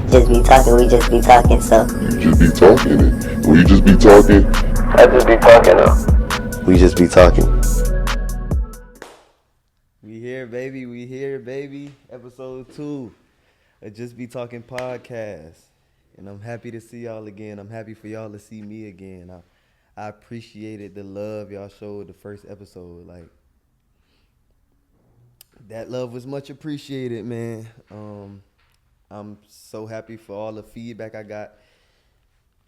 just be talking, we just be talking, so. You just be talking. We just be talking. I just be talking though. We just be talking. We here, baby. We here, baby. Episode 2 of Just Be Talking podcast. And I'm happy to see y'all again. I'm happy for y'all to see me again. I appreciated the love y'all showed the first episode. Like, that love was much appreciated, man. I'm so happy for all the feedback I got.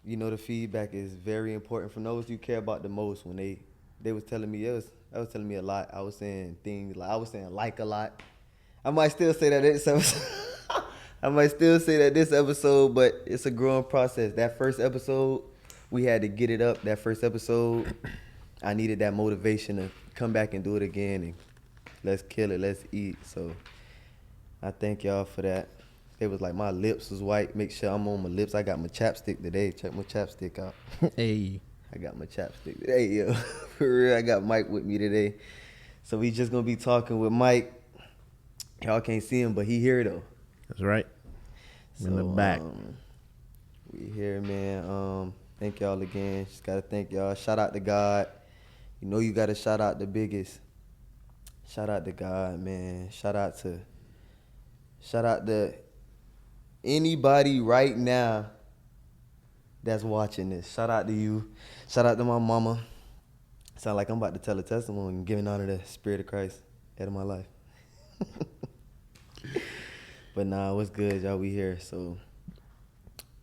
You know, the feedback is very important from those you care about the most. When they was telling me, I was telling me a lot. I was saying things like, a lot. I might still say that this episode. But it's a growing process. That first episode, we had to get it up. That first episode, I needed that motivation to come back and do it again. And let's kill it. Let's eat. So I thank y'all for that. It was like my lips was white. Make sure I'm on my lips. I got my chapstick today. Check my chapstick out. Hey. I got my chapstick today, yo. For real, I got Mike with me today. So we just going to be talking with Mike. Y'all can't see him, but he here, though. That's right. So, in the back. We here, man. Thank y'all again. Just got to thank y'all. Shout out to God. You know you got to shout out the biggest. Shout out to God, man. Shout out to anybody right now that's watching this. Shout out to you. Shout out to my mama. Sound like I'm about to tell a testimony and giving honor to the Spirit of Christ head of my life. But nah, what's good, y'all? We here. So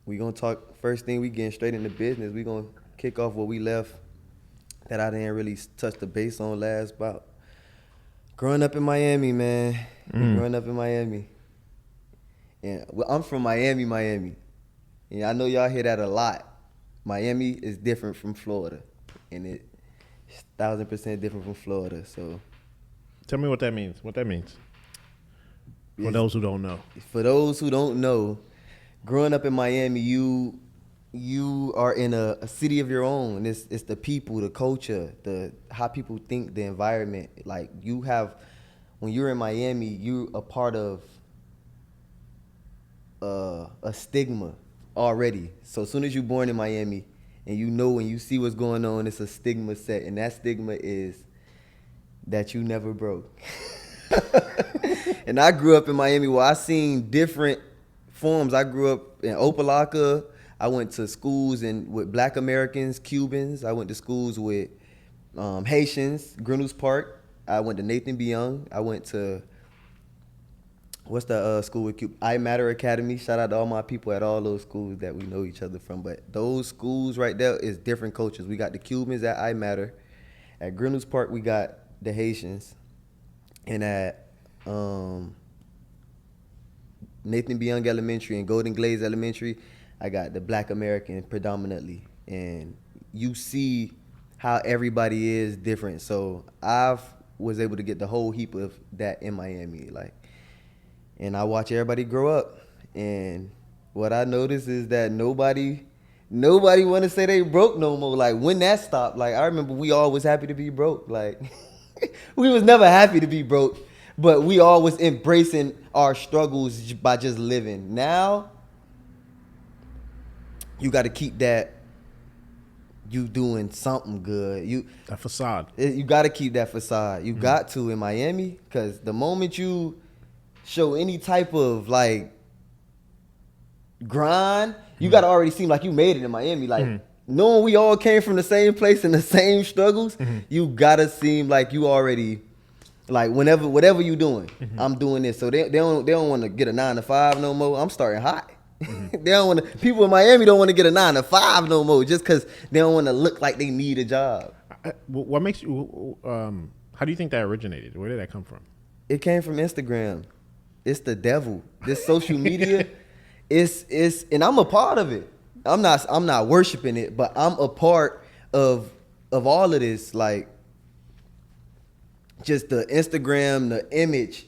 we gonna talk. First thing, we getting straight into business. We gonna kick off what we left that I didn't really touch the base on last about. Growing up in Miami, man. Growing up in Miami. And I'm from Miami. And I know y'all hear that a lot. Miami is different from Florida. And it's 1,000% different from Florida. So Tell me what that means. For those who don't know. For those who don't know, growing up in Miami, you are in a city of your own. It's the people, the culture, how people think, the environment. Like when you're in Miami, you're a part of a stigma already. So as soon as you're born in Miami and you know when you see what's going on, it's a stigma set. And that stigma is that you never broke. And I grew up in Miami where I seen different forms. I grew up in Opelika. I went to schools with Black Americans, Cubans. I went to schools with Haitians, Grinnell's Park. I went to Nathan B. Young. I went to what's the school with Cuba? I Matter Academy. Shout out to all my people at all those schools that we know each other from. But those schools right there is different cultures. We got the Cubans at I Matter. At Grinnell's Park, we got the Haitians. And at Nathan B. Young Elementary and Golden Glaze Elementary, I got the Black American predominantly. And you see how everybody is different. So I was able to get the whole heap of that in Miami. And I watch everybody grow up. And what I noticed is that nobody want to say they broke no more. Like, when that stopped, like, I remember we all was happy to be broke. Like, we was never happy to be broke, but we all was embracing our struggles by just living. Now, you got to keep that you doing something good. That facade. You got to keep that facade. You got to in Miami, because the moment you show any type of like grind, you got to already seem like you made it in Miami. Like, knowing we all came from the same place and the same struggles, you got to seem like you already, like, whatever you doing, I'm doing this. So they don't want to get a 9 to 5 no more. I'm starting high. They don't want to. People in Miami don't want to get a 9 to 5 no more, just because they don't want to look like they need a job. What makes you? How do you think that originated? Where did that come from? It came from Instagram. It's the devil. This social media, and I'm a part of it. I'm not worshiping it, but I'm a part of all of this. Like, just the Instagram, the image.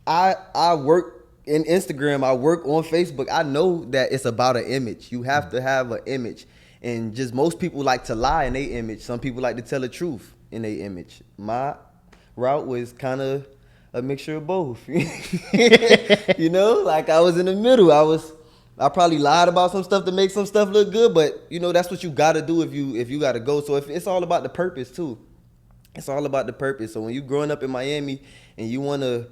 I work in Instagram, I work on Facebook. I know that it's about an image. You have to have an image. And just most people like to lie in their image. Some people like to tell the truth in their image. My route was kind of a mixture of both. You know, like I was in the middle. I was I probably lied about some stuff to make some stuff look good, but you know that's what you gotta do if you gotta go. So if it's all about the purpose too. It's all about the purpose. So when you growing up in Miami and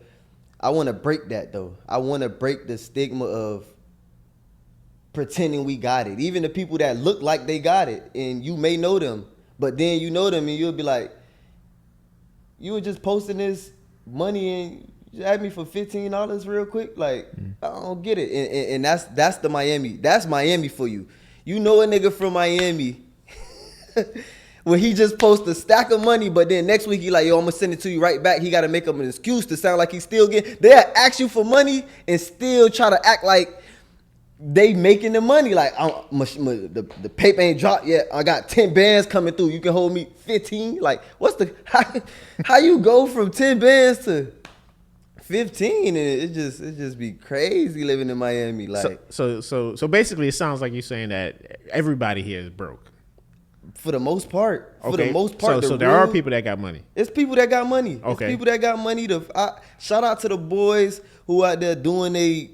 I wanna break that though. I wanna break the stigma of pretending we got it. Even the people that look like they got it, and you may know them, but then you know them and you'll be like, you were just posting this money and you asked me for $15 real quick. Like, I don't get it. And that's the Miami. That's Miami for you. You know a nigga from Miami when he just posts a stack of money, but then next week he like, yo, I'm gonna send it to you right back. He gotta make up an excuse to sound like he's still getting. They'll ask you for money and still try to act like they making the money. Like, the paper ain't dropped yet. I got 10 bands coming through. You can hold me 15. Like, how you go from 10 bands to 15? And it just be crazy living in Miami. Like, so basically, it sounds like you're saying that everybody here is broke. For the most part. Okay. For the most part. So there are people that got money. It's people that got money. Okay. It's people that got money. Shout out to the boys who out there doing the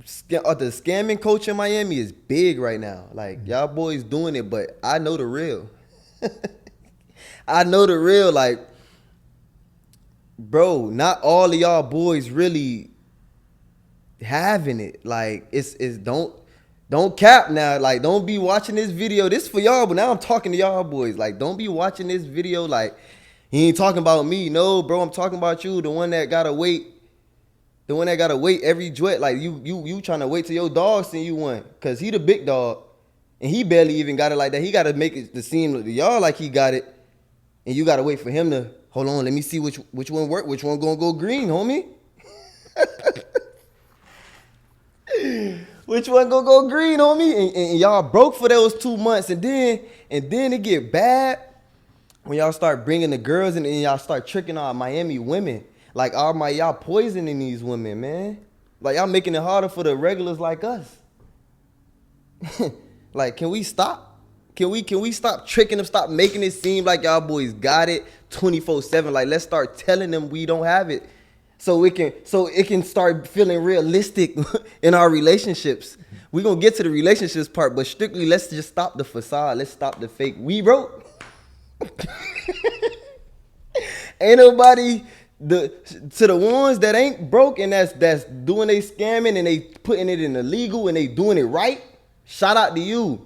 scamming culture in Miami is big right now. Like, y'all boys doing it, but I know the real. I know the real. Like, bro, not all of y'all boys really having it. Like, it's don't cap now. Like, don't be watching this video. This for y'all, but now I'm talking to y'all boys. Like, don't be watching this video like he ain't talking about me. No, bro, I'm talking about you, the one that gotta wait. The one that gotta wait every duet. Like, you trying to wait till your dog send you one. Cause he the big dog. And he barely even got it like that. He gotta make it to seem to y'all like he got it. And you gotta wait for him to, hold on, let me see which one work, which one gonna go green, homie. Which one gonna go green, homie? And y'all broke for those 2 months. And then it get bad when y'all start bringing the girls and y'all start tricking our Miami women. Like, y'all poisoning these women, man. Like, y'all making it harder for the regulars like us. Like, can we stop? Can we stop tricking them? Stop making it seem like y'all boys got it 24/7. Like, let's start telling them we don't have it, so it can start feeling realistic in our relationships. We gonna get to the relationships part, but strictly, let's just stop the facade. Let's stop the fake. We broke. Ain't nobody. To the ones that ain't broke and that's doing they scamming and they putting it in illegal and they doing it right, shout out to you.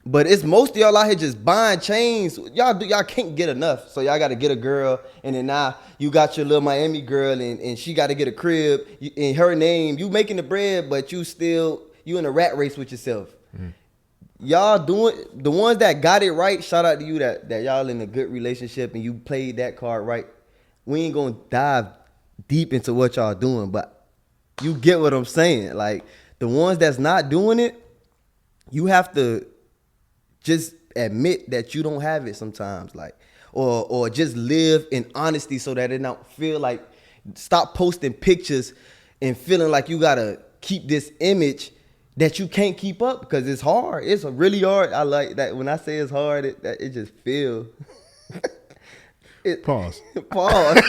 But it's most of y'all out here just buying chains. Y'all can't get enough. So y'all got to get a girl, and then now you got your little Miami girl, and she got to get a crib in her name. You making the bread, but you in a rat race with yourself. Y'all doing, the ones that got it right, shout out to you that y'all in a good relationship and you played that card right. We ain't gonna dive deep into what y'all doing, but you get what I'm saying. Like, the ones that's not doing it, you have to just admit that you don't have it sometimes, like, or just live in honesty so that it don't feel like, stop posting pictures and feeling like you gotta keep this image that you can't keep up, because it's hard. It's really hard. I like that when I say it's hard, it just feel. Pause. Pause.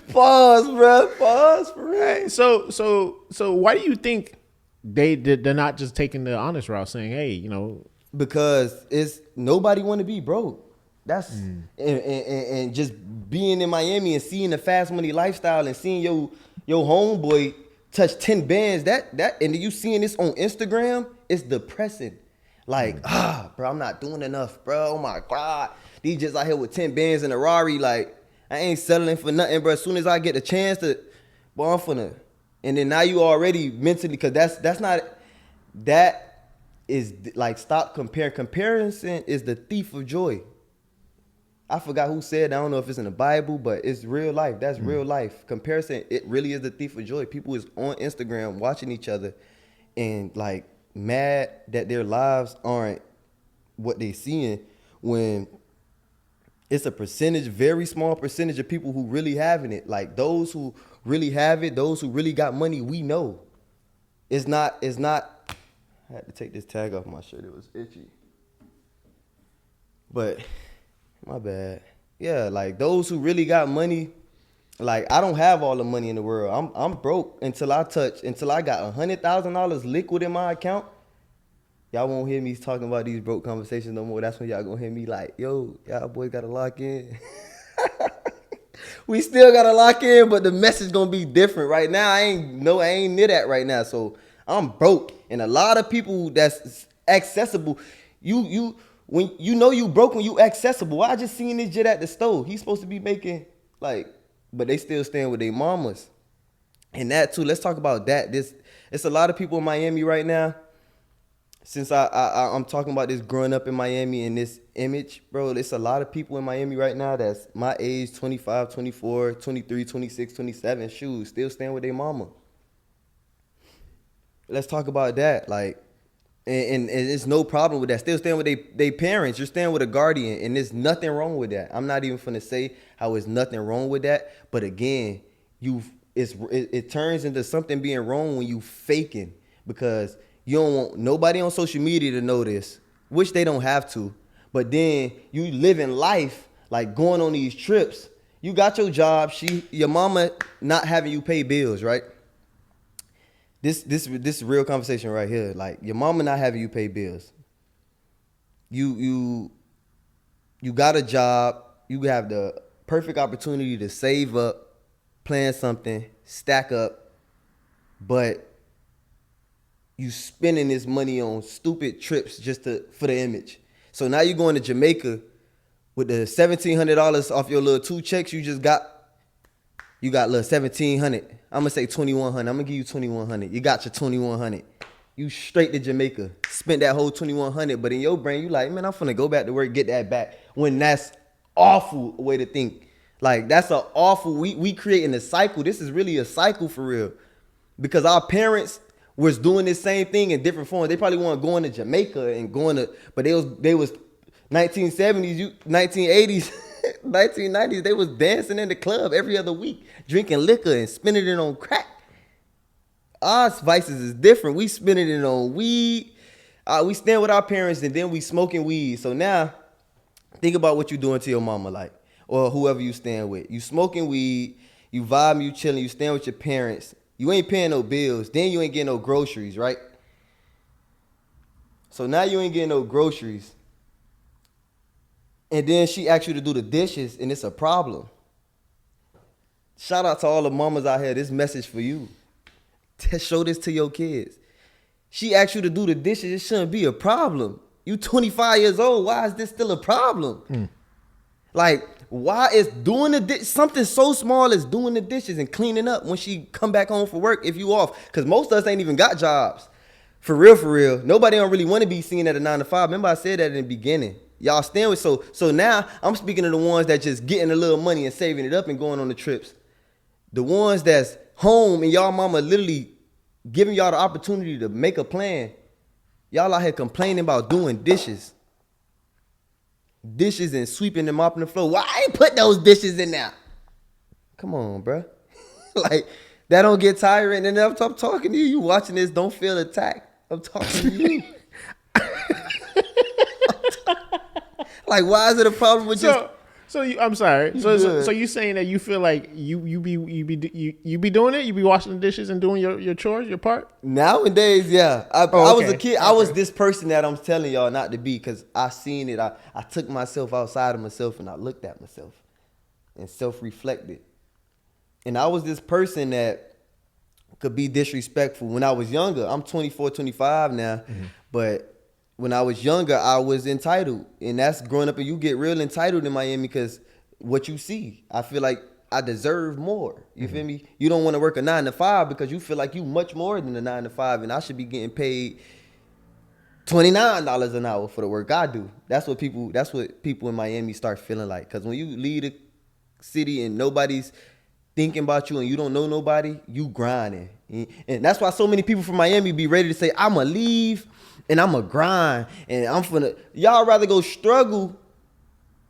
Pause, bro. Pause for real. So why do you think they're not just taking the honest route, saying, hey, you know? Because it's nobody want to be broke. That's and just being in Miami and seeing the fast money lifestyle and seeing your homeboy touch 10 bands, that and you seeing this on Instagram, it's depressing. Like, bro, I'm not doing enough, bro. Oh my God. These just out here with 10 bands in a Rari, like, I ain't settling for nothing, bro. As soon as I get a chance to, boy, I'm finna. And then now you already mentally, because that's not, that is like, stop comparing. Comparison is the thief of joy. I forgot who said, I don't know if it's in the Bible, but it's real life. That's real life. Comparison, it really is the thief of joy. People is on Instagram watching each other and like mad that their lives aren't what they seeing, when it's a percentage, very small percentage of people who really having it. Like, those who really have it, those who really got money, we know. It's not, I had to take this tag off my shirt. It was itchy. But, my bad. Yeah, like, those who really got money, Like, I don't have all the money in the world. I'm broke until I got $100,000 liquid in my account. Y'all won't hear me talking about these broke conversations no more. That's when y'all gonna hear me like, yo, y'all boys gotta lock in. We still gotta lock in, but the message gonna be different. Right now, I ain't near that right now. So I'm broke. And a lot of people that's accessible, when you know you broke when you accessible. I just seen this jit at the store. He's supposed to be making like, but they still staying with their mamas. And that too, let's talk about that. It's a lot of people in Miami right now. Since I'm talking about this growing up in Miami and this image, bro, there's a lot of people in Miami right now that's my age, 25, 24, 23, 26, 27, shoes, still staying with their mama. Let's talk about that. Like, and it's no problem with that. Still staying with their parents. You're staying with a guardian, and there's nothing wrong with that. I'm not even finna say how there's nothing wrong with that. But again, it turns into something being wrong when you faking, because you don't want nobody on social media to know this, which they don't have to. But then you living life, like going on these trips. You got your job. Your mama not having you pay bills, right? This real conversation right here. Like, your mama not having you pay bills. You got a job. You have the perfect opportunity to save up, plan something, stack up, but you spending this money on stupid trips just for the image. So now you going to Jamaica with the $1,700 off your little 2 checks you got little $1,700. I'm gonna say $2,100. I'm gonna give you $2,100. You got your $2,100. You straight to Jamaica, spent that whole $2,100. But in your brain, you like, man, I'm finna go back to work, get that back. When that's awful way to think. Like, that's an awful. We creating a cycle. This is really a cycle for real, because our parents was doing this same thing in different forms. They probably weren't going to Jamaica and but they was 1970s, 1980s, 1990s. They was dancing in the club every other week, drinking liquor and spending it on crack. Our vices is different. We spending it on weed. We stand with our parents and then we smoking weed. So now, think about what you doing to your mama, like, or whoever you stand with. You smoking weed, you vibing, you chilling, you stand with your parents. You ain't paying no bills. Then you ain't getting no groceries, right? So now you ain't getting no groceries. And then she asks you to do the dishes, and it's a problem. Shout out to all the mamas out here. This message for you. Show this to your kids. She asks you to do the dishes. It shouldn't be a problem. You 25 years old. Why is this still a problem? Like, why is doing something so small as doing the dishes and cleaning up when she come back home for work if you off? Because most of us ain't even got jobs. For real. Nobody don't really want to be seen at a 9 to 5. Remember I said that in the beginning. Y'all stand with, so now I'm speaking to the ones that just getting a little money and saving it up and going on the trips. The ones that's home and y'all mama literally giving y'all the opportunity to make a plan. Y'all out here complaining about doing dishes and sweeping and mopping the floor. Why I ain't put those dishes in there? Come on, bruh. Like, that don't get tiring. And I'm talking to you. You watching this, don't feel attacked. I'm talking to you. Like, why is it a problem with I'm sorry. So you saying that you feel like you be doing it? You be washing the dishes and doing your chores, your part? Nowadays, yeah. I was a kid. Okay. I was this person that I'm telling y'all not to be, because I seen it. I took myself outside of myself and I looked at myself and self-reflected. And I was this person that could be disrespectful when I was younger. I'm 24, 25 now, but when I was younger, I was entitled. And that's growing up, and you get real entitled in Miami because what you see. I feel like I deserve more. You feel me? You don't want to work a 9 to 5 because you feel like you much more than a 9 to 5, and I should be getting paid $29 an hour for the work I do. That's what people in Miami start feeling like. Because when you leave the city and nobody's thinking about you and you don't know nobody, you grinding. And that's why so many people from Miami be ready to say, I'ma leave and I'ma grind and y'all rather go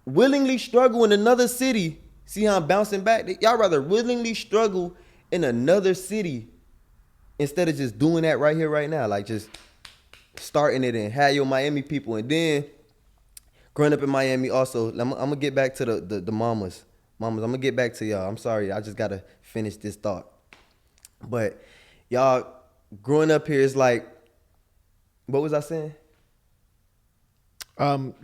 willingly struggle in another city. See how I'm bouncing back? Y'all rather willingly struggle in another city instead of just doing that right here, right now. Like, just starting it and have your Miami people. And then growing up in Miami also, I'm gonna get back to the mamas. Mamas, I'm gonna get back to y'all. I'm sorry, I just gotta finish this thought. But y'all, growing up here is like, what was I saying?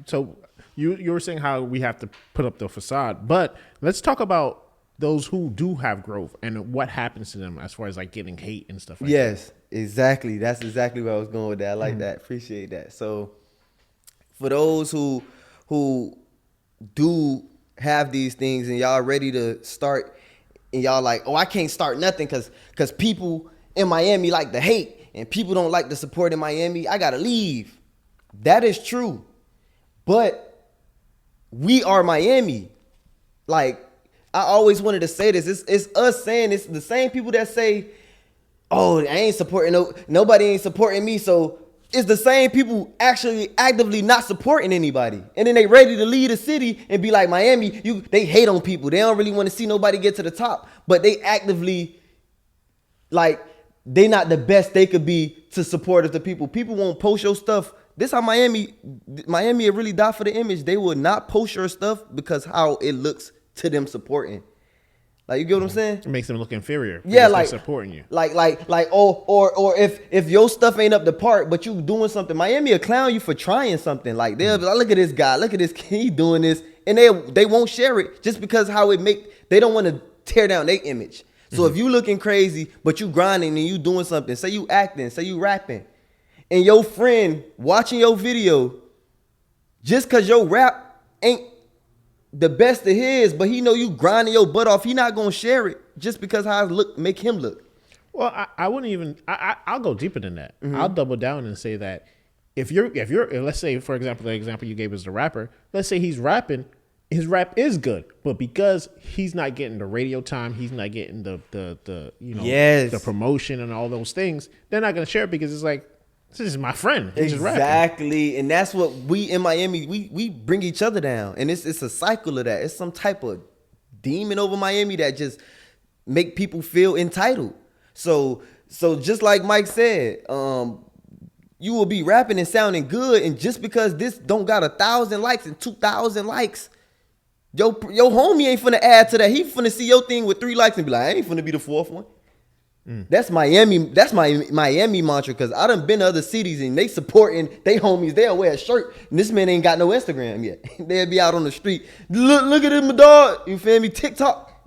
So you were saying how we have to put up the facade, but let's talk about those who do have growth and what happens to them as far as like getting hate and stuff like that. Yes, exactly. That's exactly where I was going with that. I like that. Appreciate that. So for those who do have these things and y'all ready to start and y'all like, oh, I can't start nothing because people in Miami like the hate and people don't like the support in Miami, I gotta leave. That is true. But we are Miami. Like, I always wanted to say this. It's us saying it's the same people that say, oh, I ain't supporting nobody ain't supporting me. So it's the same people actually actively not supporting anybody. And then they ready to leave the city and be like, Miami, they hate on people. They don't really want to see nobody get to the top. But they actively, like, they not the best they could be to support of the people. People won't post your stuff. This how Miami will really die for the image. They will not post your stuff because how it looks to them supporting. Like, you get what I'm saying? It makes them look inferior. Yeah, like supporting you. Like or if your stuff ain't up to par, but you doing something, Miami will clown you for trying something. Like, they'll be like, look at this guy, look at this kid, he doing this, and they won't share it just because how it they don't want to tear down their image. So if you looking crazy, but you grinding and you doing something, say you acting, say you rapping, and your friend watching your video, just because your rap ain't the best of his, but he know you grinding your butt off, he not going to share it just because how it look, make him look. Well, I wouldn't even, I'll go deeper than that. I'll double down and say that if you're, let's say, for example, the example you gave is the rapper, let's say he's rapping, his rap is good, but because he's not getting the radio time, he's not getting the the promotion and all those things, they're not going to share it because it's like, this is my friend. He's exactly, and that's what we in Miami we bring each other down, and it's a cycle of that. It's some type of demon over Miami that just make people feel entitled. So just like Mike said, you will be rapping and sounding good, and just because this don't got 1,000 likes and 2,000 likes, your homie ain't finna add to that. He finna see your thing with 3 likes and be like, I ain't finna be the 4th one. That's Miami. That's my Miami mantra, because I done been to other cities and they supporting they homies. They'll wear a shirt and this man ain't got no Instagram yet. They'll be out on the street. Look at him, my dog. You feel me? TikTok.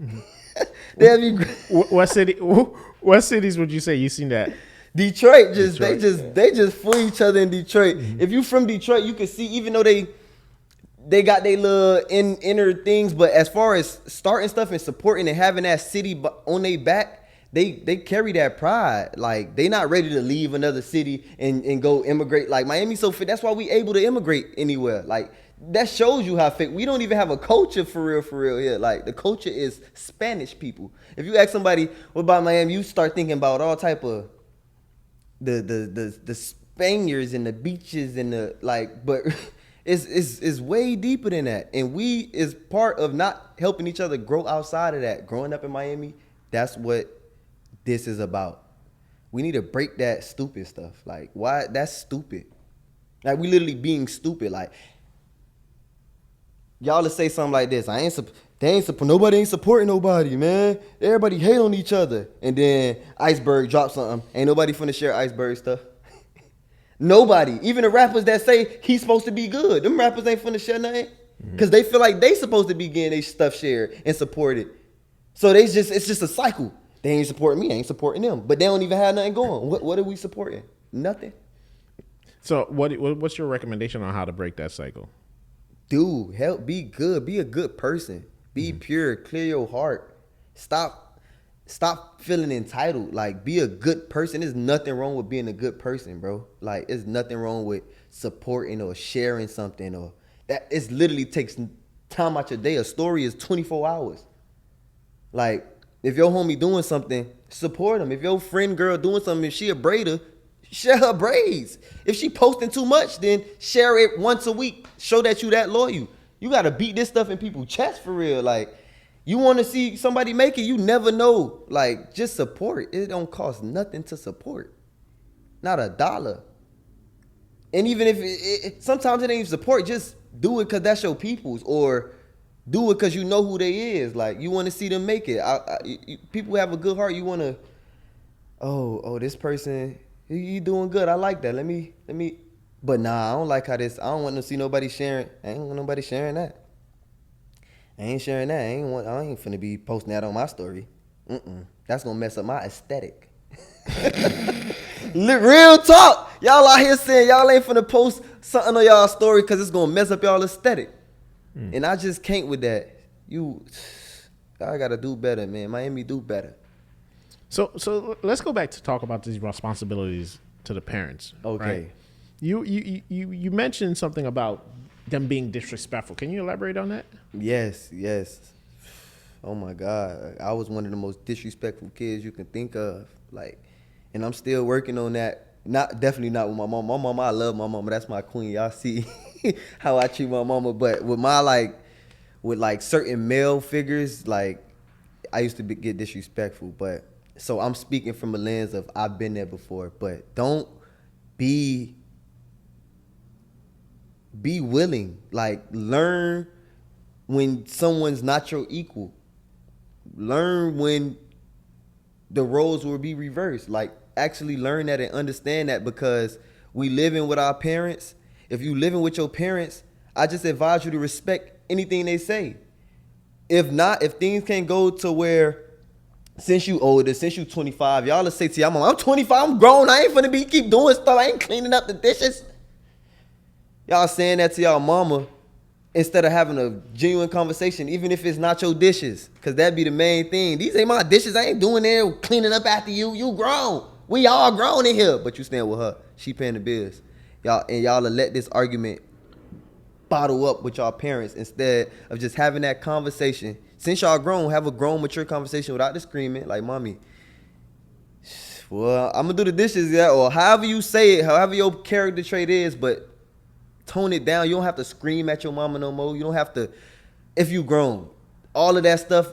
They'll be. What cities would you say you seen that? Detroit. They just fool each other in Detroit. If you from Detroit, you can see, even though they got their little inner things, but as far as starting stuff and supporting and having that city on their back, they carry that pride. Like, they not ready to leave another city and go immigrate. Like, Miami's so fit. That's why we able to immigrate anywhere. Like, that shows you how fit. We don't even have a culture for real here. Like, the culture is Spanish people. If you ask somebody, what about Miami? You start thinking about all type of the Spaniards and the beaches and the, like, but it's way deeper than that. And we is part of not helping each other grow outside of that. Growing up in Miami, that's what this is about. We need to break that stupid stuff. Like, why? That's stupid. Like, we literally being stupid. Like, y'all to say something like this. Nobody ain't supporting nobody, man. Everybody hate on each other. And then Iceberg drops something. Ain't nobody finna share Iceberg stuff. Nobody. Even the rappers that say he's supposed to be good, them rappers ain't finna share nothing. Because they feel like they supposed to be getting their stuff shared and supported. So it's just a cycle. They ain't supporting me, I ain't supporting them. But they don't even have nothing going. What are we supporting? Nothing. So what's your recommendation on how to break that cycle? Dude, help, be good. Be a good person. Be pure. Clear your heart. Stop feeling entitled. Like, be a good person. There's nothing wrong with being a good person, bro. Like, there's nothing wrong with supporting or sharing something, or that. It literally takes time out your day. A story is 24 hours. Like, if your homie doing something, support him. If your friend girl doing something, if she a braider, share her braids. If she posting too much, then share it once a week. Show that you that loyal. You got to beat this stuff in people's chest for real. Like, you want to see somebody make it, you never know. Like, just support. It don't cost nothing to support. Not $1. And even if sometimes it ain't even support, just do it because that's your people's. Or do it because you know who they is. Like, you want to see them make it. People have a good heart. You want to, oh, this person, he doing good. I like that. Let me. But nah, I don't like how this. I don't want to see nobody sharing. I ain't want nobody sharing that. I ain't sharing that. I ain't finna be posting that on my story. That's gonna mess up my aesthetic. Real talk. Y'all out here saying y'all ain't finna post something on y'all story because it's gonna mess up y'all aesthetic. And I just can't with that. Y'all gotta do better, man. Miami do better. So let's go back to talk about these responsibilities to the parents. Okay. Right? You mentioned something about them being disrespectful. Can you elaborate on that? Yes. Oh my God. I was one of the most disrespectful kids you can think of. Like, and I'm still working on that. Definitely not with my mom. My mama, I love my mama. That's my queen. Y'all see how I treat my mama. But with certain male figures, like, I used to get disrespectful. But so I'm speaking from a lens of I've been there before. But don't be willing. Like, learn when someone's not your equal. Learn when the roles will be reversed. Like, actually learn that and understand that, because we living with our parents. If you living with your parents, I just advise you to respect anything they say. If not, if things can't go to where, since you older, since you 25, y'all let's say to y'all mom, I'm 25, I'm grown, I ain't finna keep doing stuff, I ain't cleaning up the dishes. Y'all saying that to y'all mama instead of having a genuine conversation, even if it's not your dishes, because that'd be the main thing. These ain't my dishes, I ain't doing there cleaning up after you. You grown. We all grown in here, but you staying with her. She paying the bills. Y'all will let this argument bottle up with y'all parents instead of just having that conversation. Since y'all grown, have a grown, mature conversation without the screaming. Like, mommy, well, I'm gonna do the dishes, yeah, or however you say it, however your character trait is, but tone it down. You don't have to scream at your mama no more. You don't have to, if you grown. All of that stuff,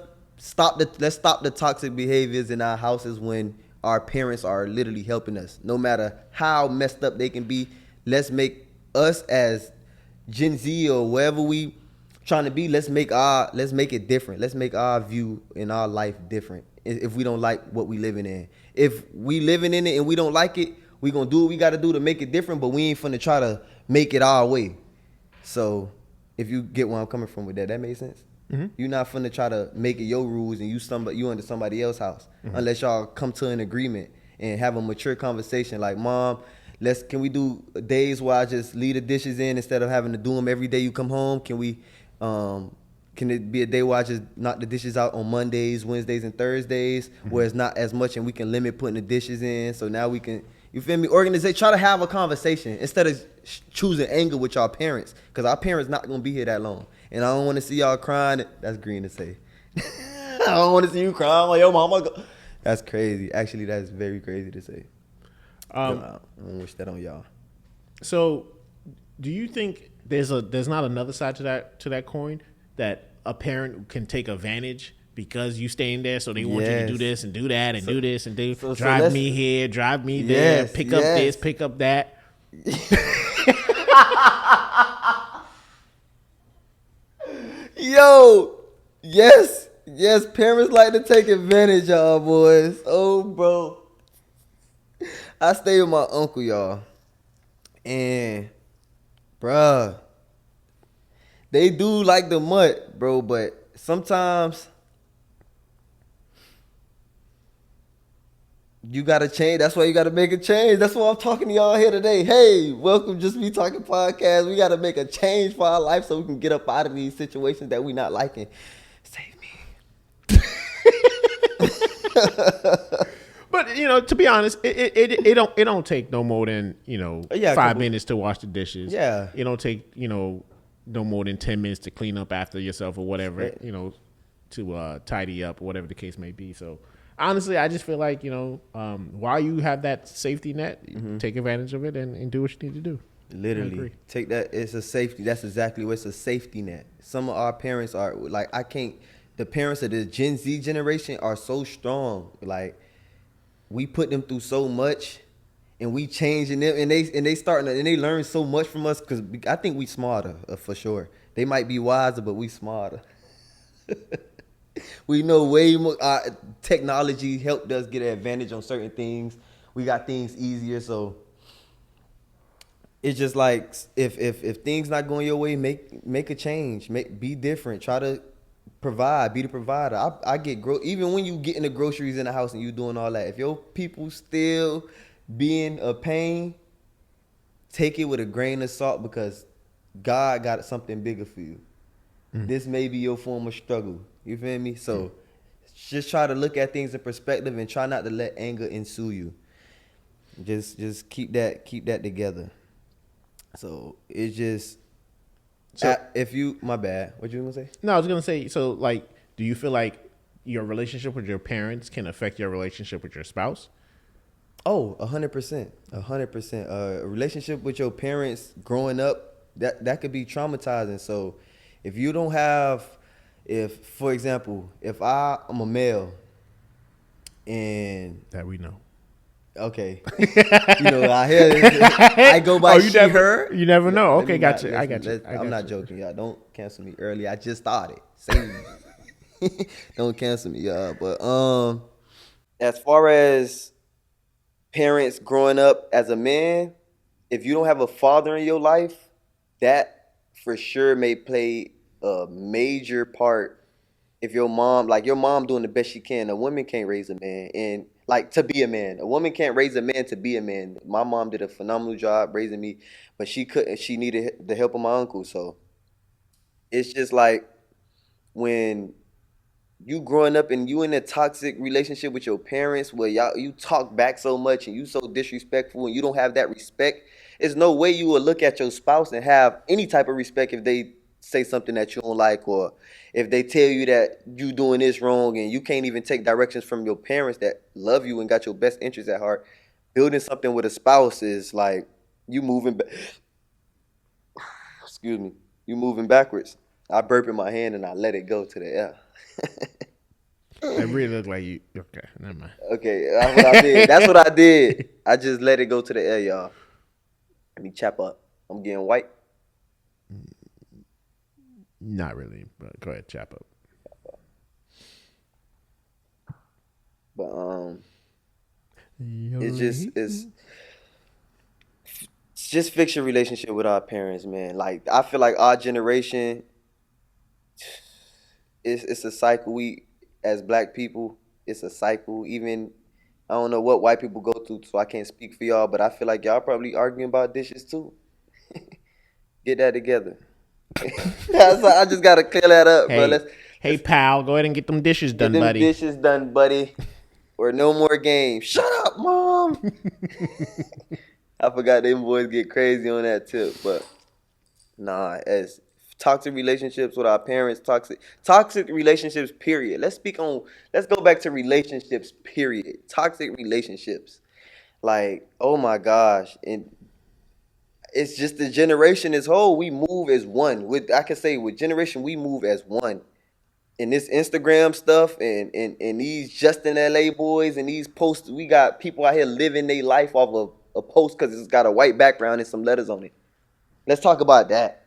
let's stop the toxic behaviors in our houses when our parents are literally helping us. No matter how messed up they can be, let's make us as Gen Z or wherever we trying to be, let's make it different. Let's make our view in our life different. If we don't like what we living in. If we living in it and we don't like it, we gonna do what we gotta do to make it different, but we ain't finna try to make it our way. So if you get where I'm coming from with that, that makes sense? Mm-hmm. You're not finna try to make it your rules and you under somebody else's house, unless y'all come to an agreement and have a mature conversation. Like, mom, can we do days where I just leave the dishes in instead of having to do them every day you come home? Can it be a day where I just knock the dishes out on Mondays, Wednesdays, and Thursdays, where it's not as much and we can limit putting the dishes in? So now we can, you feel me? Organize, try to have a conversation instead of choosing anger with y'all parents, because our parents not gonna be here that long, and I don't want to see y'all crying. That's green to say. I don't want to see you crying like your mama. That's crazy. Actually, that's very crazy to say. I don't wish that on y'all. So, do you think there's not another side to that coin, that a parent can take advantage because you staying there, so they want you to do this and do that and do this and drive me here, drive me there, pick up this, pick up that. Yo, yes, parents like to take advantage of y'all boys. Oh, bro. I stay with my uncle, y'all. And, bruh, they do like the mutt, bro, but sometimes you gotta change. That's why you gotta make a change. That's why I'm talking to y'all here today. Hey, welcome Just Me Talking Podcast. We gotta make a change for our life so we can get up out of these situations that we not liking. Save me. But to be honest, it don't take no more than 5 minutes to wash the dishes. Yeah, it don't take no more than 10 minutes to clean up after yourself or whatever. To tidy up or whatever the case may be. So honestly, I just feel like while you have that safety net, take advantage of it and do what you need to do. Literally, take that. It's a safety. That's exactly what it's a safety net. Some of our parents are like, the parents of the Gen Z generation are so strong. Like, we put them through so much, and we changing them, and they learn so much from us, because I think we smarter for sure. They might be wiser, but we smarter. We know way more. Technology helped us get an advantage on certain things. We got things easier, so it's just like if things not going your way, make a change. Be different. Try to provide. Be the provider. I get even when you getting the groceries in the house and you doing all that. If your people still being a pain, take it with a grain of salt because God got something bigger for you. This may be your form of struggle. You feel me? So just try to look at things in perspective and try not to let anger ensue you. Just keep that together. So it's just if you my bad. What you gonna say? No, I was gonna say. So, like, do you feel like your relationship with your parents can affect your relationship with your spouse? Oh, 100%, 100%. A relationship with your parents growing up that could be traumatizing. So, if you don't have, for example, if I'm a male, and That we know. okay, I hear I go by her. You never know. Let Okay, me got not- you. I got you. I'm not joking, y'all. Don't cancel me early. I just started. Save me. Don't cancel me, y'all. But as far as parents growing up as a man, if you don't have a father in your life, that for sure may play a major part. If your mom doing the best she can, a woman can't raise a man, and like to be a man, a woman can't raise a man to be a man. My mom did a phenomenal job raising me, but she couldn't. She needed the help of my uncle. So it's just like when you growing up and you in a toxic relationship with your parents where you talk back so much and you so disrespectful and you don't have that respect, there's no way you will look at your spouse and have any type of respect if they say something that you don't like, or if they tell you that you doing this wrong and you can't even take directions from your parents that love you and got your best interests at heart. Building something with a spouse is like you moving excuse me, you moving backwards. I burp in my hand and I let it go to the air. It really looked like you. Okay, never mind. Okay, that's what I did. That's what I did. I just let it go to the air, y'all. Let me chap up. I'm getting white. Not really, but go ahead, chop up. But it's just fix your relationship with our parents, man. Like I feel like our generation, it's a cycle. We as black people, it's a cycle. Even I don't know what white people go through, so I can't speak for y'all. But I feel like y'all probably arguing about dishes too. Get that together. I just gotta clear that up, Hey, bro. hey, pal, go ahead and get them dishes done, Get them buddy. dishes done, buddy. Or no more games. Shut up, mom. I forgot them boys get crazy on that tip, but nah, as toxic relationships with our parents, toxic relationships, period. Let's go back to relationships, period. Toxic relationships. Like, oh my gosh. And it's just the generation as whole, we move as one. With generation, we move as one. And this Instagram stuff and these Justin LA boys and these posts, we got people out here living their life off of a post because it's got a white background and some letters on it. Let's talk about that.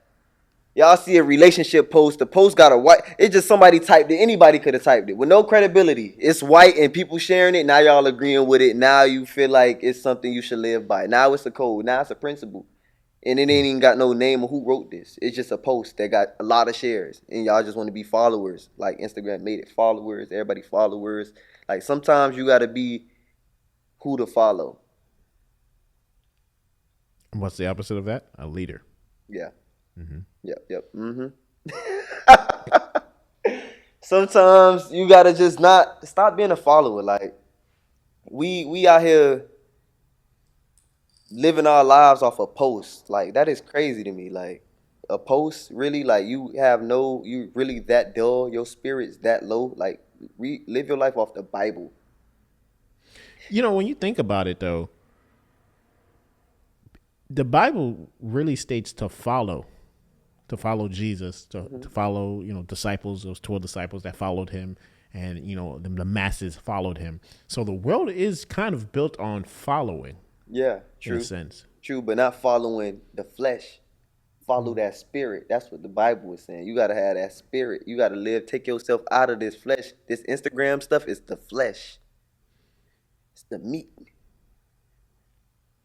Y'all see a relationship post, the post got a white, it's just somebody typed it, anybody could have typed it with no credibility. It's white and people sharing it, now y'all agreeing with it, now you feel like it's something you should live by. Now it's a code, now it's a principle. And it ain't even got no name of who wrote this. It's just a post that got a lot of shares. And y'all just want to be followers. Like Instagram made it followers. Everybody followers. Like sometimes you got to be who to follow. And what's the opposite of that? A leader. Yeah. Mm-hmm. Yep. Mm-hmm. Sometimes you got to just not stop being a follower. Like we out here living our lives off a post. Like that is crazy to me. Like a post, really? Like you really that dull, your spirit's that low. Like live your life off the Bible. When you think about it though, the Bible really states to follow Jesus, to follow, disciples, those 12 disciples that followed him, and the masses followed him. So the world is kind of built on following. Yeah, true. In a sense. True, but not following the flesh. Follow that spirit. That's what the Bible is saying. You gotta have that spirit. You gotta live. Take yourself out of this flesh. This Instagram stuff is the flesh. It's the meat.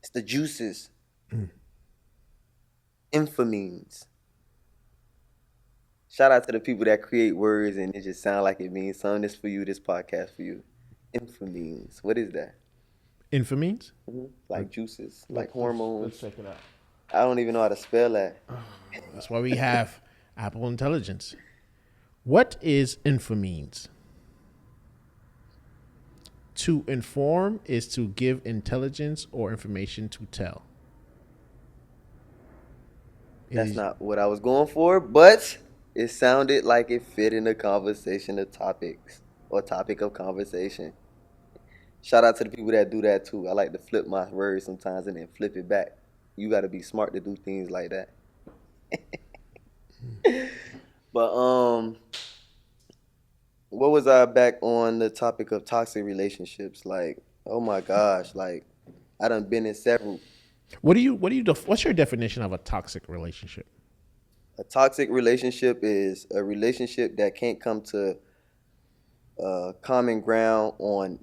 It's the juices. Infamines. Shout out to the people that create words and it just sound like it means something. This for you. This podcast for you. Infamines. What is that? Infamines? Like juices, like hormones. Let's check it out. I don't even know how to spell that. That's why we have Apple Intelligence. What is infamines? To inform is to give intelligence or information to tell. That's not what I was going for, but it sounded like it fit in the conversation of topics or topic of conversation. Shout out to the people that do that too. I like to flip my words sometimes and then flip it back. You got to be smart to do things like that. But what was I back on the topic of toxic relationships? Like, oh my gosh, like I done been in several. What's your definition of a toxic relationship? A toxic relationship is a relationship that can't come to common ground on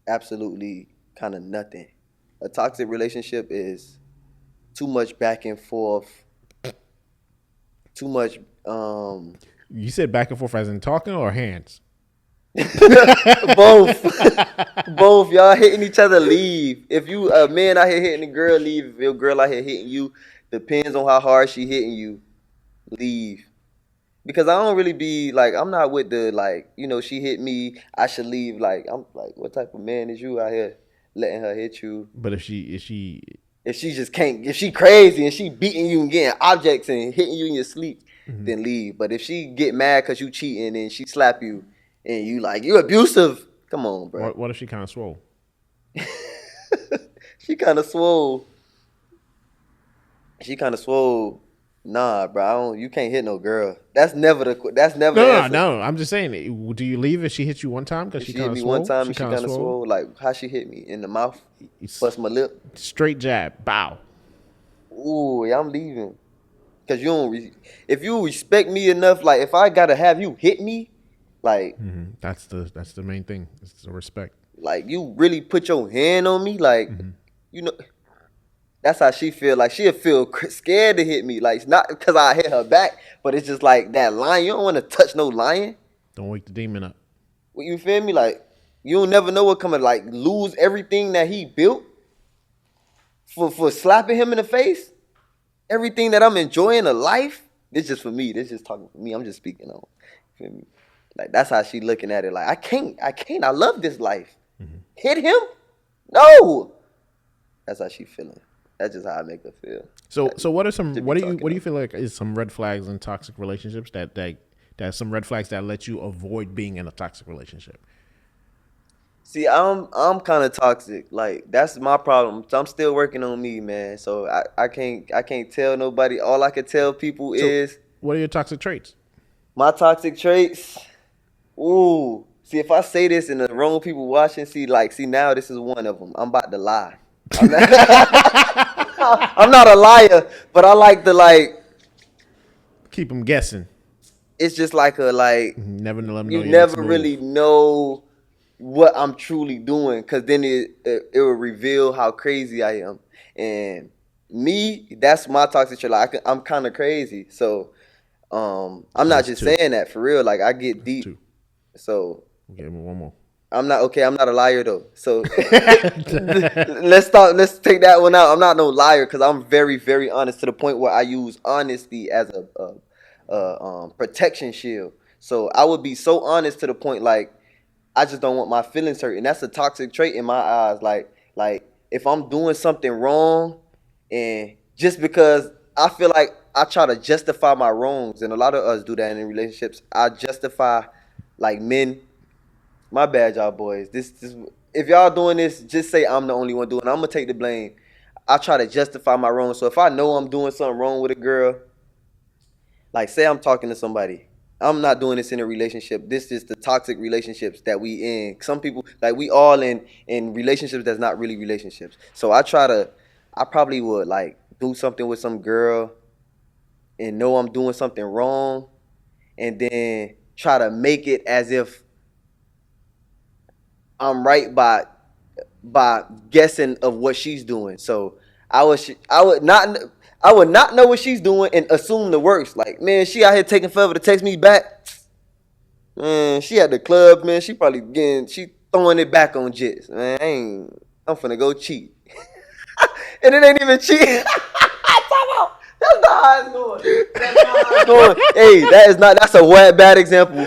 absolutely kind of nothing. A toxic relationship is too much back and forth, too much You said back and forth as in talking or hands? both. Both. Y'all hitting each other, leave. If you a man out here hitting a girl, leave. If your girl out here hitting you, depends on how hard she hitting you, leave. Because I don't really be like, I'm not with the like, you know, she hit me, I should leave. Like, I'm like, what type of man is you out here letting her hit you? But if she just can't, if she crazy and she beating you and getting objects and hitting you in your sleep, then leave. But if she get mad because you cheating and she slap you and you like, you abusive, come on, bro. What if she kind of swole? She kind of swole. Nah, bro, you can't hit no girl. That's never the answer. No. I'm just saying, do you leave if she hits you one time because She she hit kind of me swole? one time and she kind of swole. Like, how she hit me? In the mouth? Bust my lip? Straight jab, bow. Ooh, yeah, I'm leaving. Because if you respect me enough, like, if I got to have you hit me, like. That's the main thing. It's the respect. Like, you really put your hand on me, like, you know. That's how she feel. Like, she'll feel scared to hit me. Like, it's not because I hit her back, but it's just like that lion. You don't want to touch no lion. Don't wake the demon up. You feel me? Like, you don't never know what coming. Like, lose everything that he built for slapping him in the face. Everything that I'm enjoying in life. This just for me. This just talking for me. I'm just speaking on. You feel me? Like, that's how she looking at it. Like, I can't. I love this life. Hit him? No. That's how she feeling. That's just how I make her feel. So what do you feel like is some red flags in toxic relationships that some red flags that let you avoid being in a toxic relationship? See, I'm kind of toxic. Like, that's my problem. So I'm still working on me, man. So I can't tell nobody. All I can tell people is, what are your toxic traits? My toxic traits. Ooh. See, if I say this and the wrong people watching, see now this is one of them. I'm about to lie. I'm not a liar, but I like to keep them guessing. It's just like never let them know you never really know what I'm truly doing, because then it will reveal how crazy I am. And me, that's my toxic trait. Like, I'm kind of crazy, so I'm not just saying that for real. Like, I get deep. So okay, one more. I'm not a liar though. So let's take that one out. I'm not no liar, because I'm very, very honest, to the point where I use honesty as a protection shield. So I would be so honest to the point, like, I just don't want my feelings hurt. And that's a toxic trait in my eyes. Like if I'm doing something wrong, and just because I feel like I try to justify my wrongs, and a lot of us do that in relationships. I justify, like, men. My bad, y'all boys. This if y'all doing this, just say I'm the only one doing it. I'm gonna take the blame. I try to justify my wrong. So if I know I'm doing something wrong with a girl, like, say I'm talking to somebody, I'm not doing this in a relationship. This is the toxic relationships that we in. Some people, like, we all in relationships that's not really relationships. So I probably would, like, do something with some girl, and know I'm doing something wrong, and then try to make it as if I'm right by guessing of what she's doing. So I would not know what she's doing and assume the worst. Like, man, she out here taking forever to text me back. Man, she at the club, man. She throwing it back on jits. Man, I'm finna go cheat. And it ain't even cheating. That's not how it's going. Hey, that's a bad example.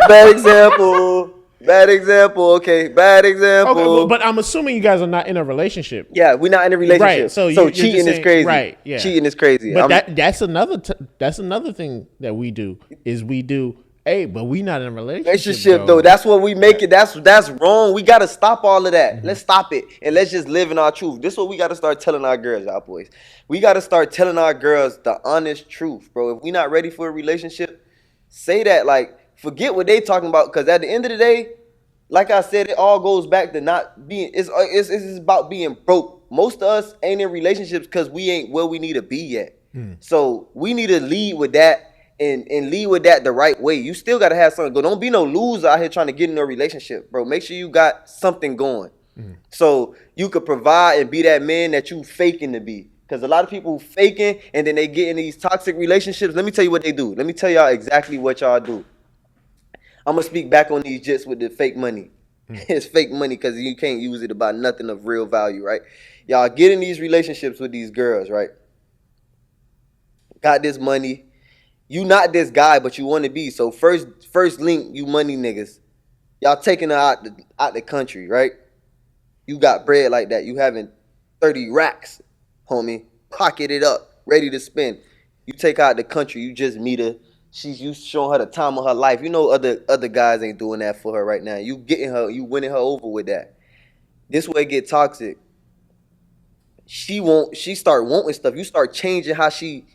Bad example. Okay, bad example. Okay, but I'm assuming you guys are not in a relationship. Yeah, we're not in a relationship. Right. So cheating is crazy. Right. Yeah. Cheating is crazy. But that's another thing that we do is hey, but we not in a relationship though. That's what we make it. That's wrong. We gotta stop all of that. Mm-hmm. Let's stop it and let's just live in our truth. This is what we gotta start telling our girls, y'all boys. We gotta start telling our girls the honest truth, bro. If we not ready for a relationship, say that. Like, forget what they talking about, because at the end of the day, like I said, it all goes back to not being. It's about being broke. Most of us ain't in relationships because we ain't where we need to be yet. So we need to lead with that. And lead with that the right way. You still gotta have something go. Don't be no loser out here trying to get in a relationship, bro. Make sure you got something going, so you could provide and be that man that you faking to be. Because a lot of people faking and then they get in these toxic relationships. Let me tell you what they do. Let me tell y'all exactly what y'all do. I'm gonna speak back on these jits with the fake money. It's fake money because you can't use it to buy nothing of real value, right? Y'all get in these relationships with these girls, right? Got this money. You not this guy, but you want to be. So first link, you money niggas. Y'all taking her out the country, right? You got bread like that. You having 30 racks, homie. Pocket it up, ready to spend. You take her out the country. You just meet her. You showing her the time of her life. You know other guys ain't doing that for her right now. You getting her, you winning her over with that. This way it get toxic. She start wanting stuff. You start changing how she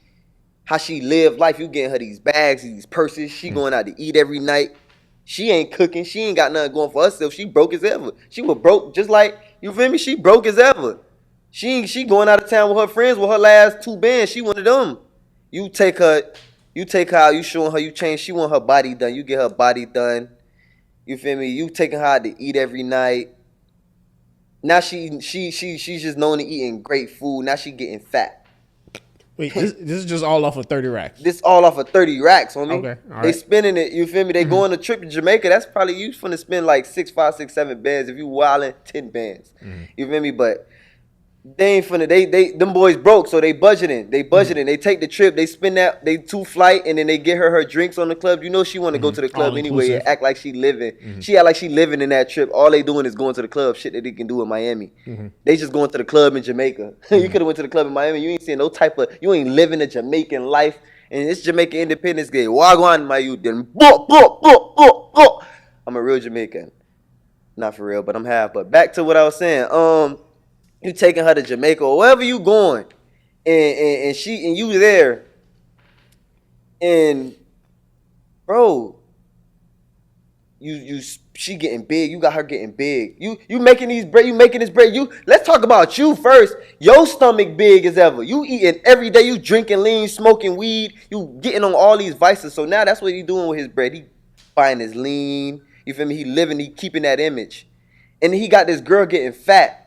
live life. You getting her these bags, these purses. She going out to eat every night. She ain't cooking. She ain't got nothing going for herself. She broke as ever. She was broke just like, you feel me? She broke as ever. She going out of town with her friends with her last 2 bands. She one of them. You take her out, you showing her you change. She want her body done. You get her body done. You feel me? You taking her out to eat every night. Now she's just known to eating great food. Now she getting fat. Wait, this is just all off of 30 racks. This all off of 30 racks, homie. Okay, all right. They spending it, you feel me? They go on a trip to Jamaica. That's probably you finna spend like 6, 5, 6, 7 bands. If you wildin', 10 bands. You feel me? But they ain't finna. Them boys broke, so they budgeting. They take the trip. They spend that. They 2 flight, and then they get her drinks on the club. You know she want to go to the club anyway and act like she living. She act like she living in that trip. All they doing is going to the club. Shit that they can do in Miami. They just going to the club in Jamaica. You could have went to the club in Miami. You ain't seeing no type of. You ain't living a Jamaican life. And it's Jamaican Independence Day. Wagwan, my youth. Then I'm a real Jamaican. Not for real, but I'm half. But back to what I was saying. You taking her to Jamaica or wherever you going, and you there, and bro, she getting big. You got her getting big. You making these bread. You making this bread. Let's talk about you first. Your stomach big as ever. You eating every day. You drinking lean, smoking weed. You getting on all these vices. So now that's what he doing with his bread. He buying his lean. You feel me? He keeping that image, and he got this girl getting fat.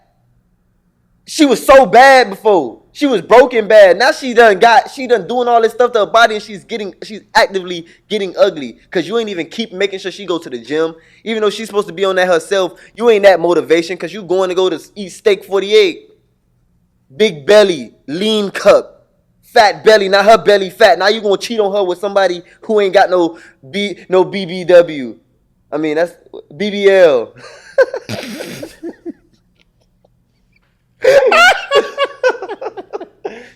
She was so bad before. She was broken bad. Now she done doing all this stuff to her body, and she's actively getting ugly. Cause you ain't even keep making sure she go to the gym. Even though she's supposed to be on that herself, you ain't that motivation cause you going to go to eat steak 48. Big belly, lean cup, fat belly, not her belly fat. Now you gonna cheat on her with somebody who ain't got no BBW. I mean, that's BBL.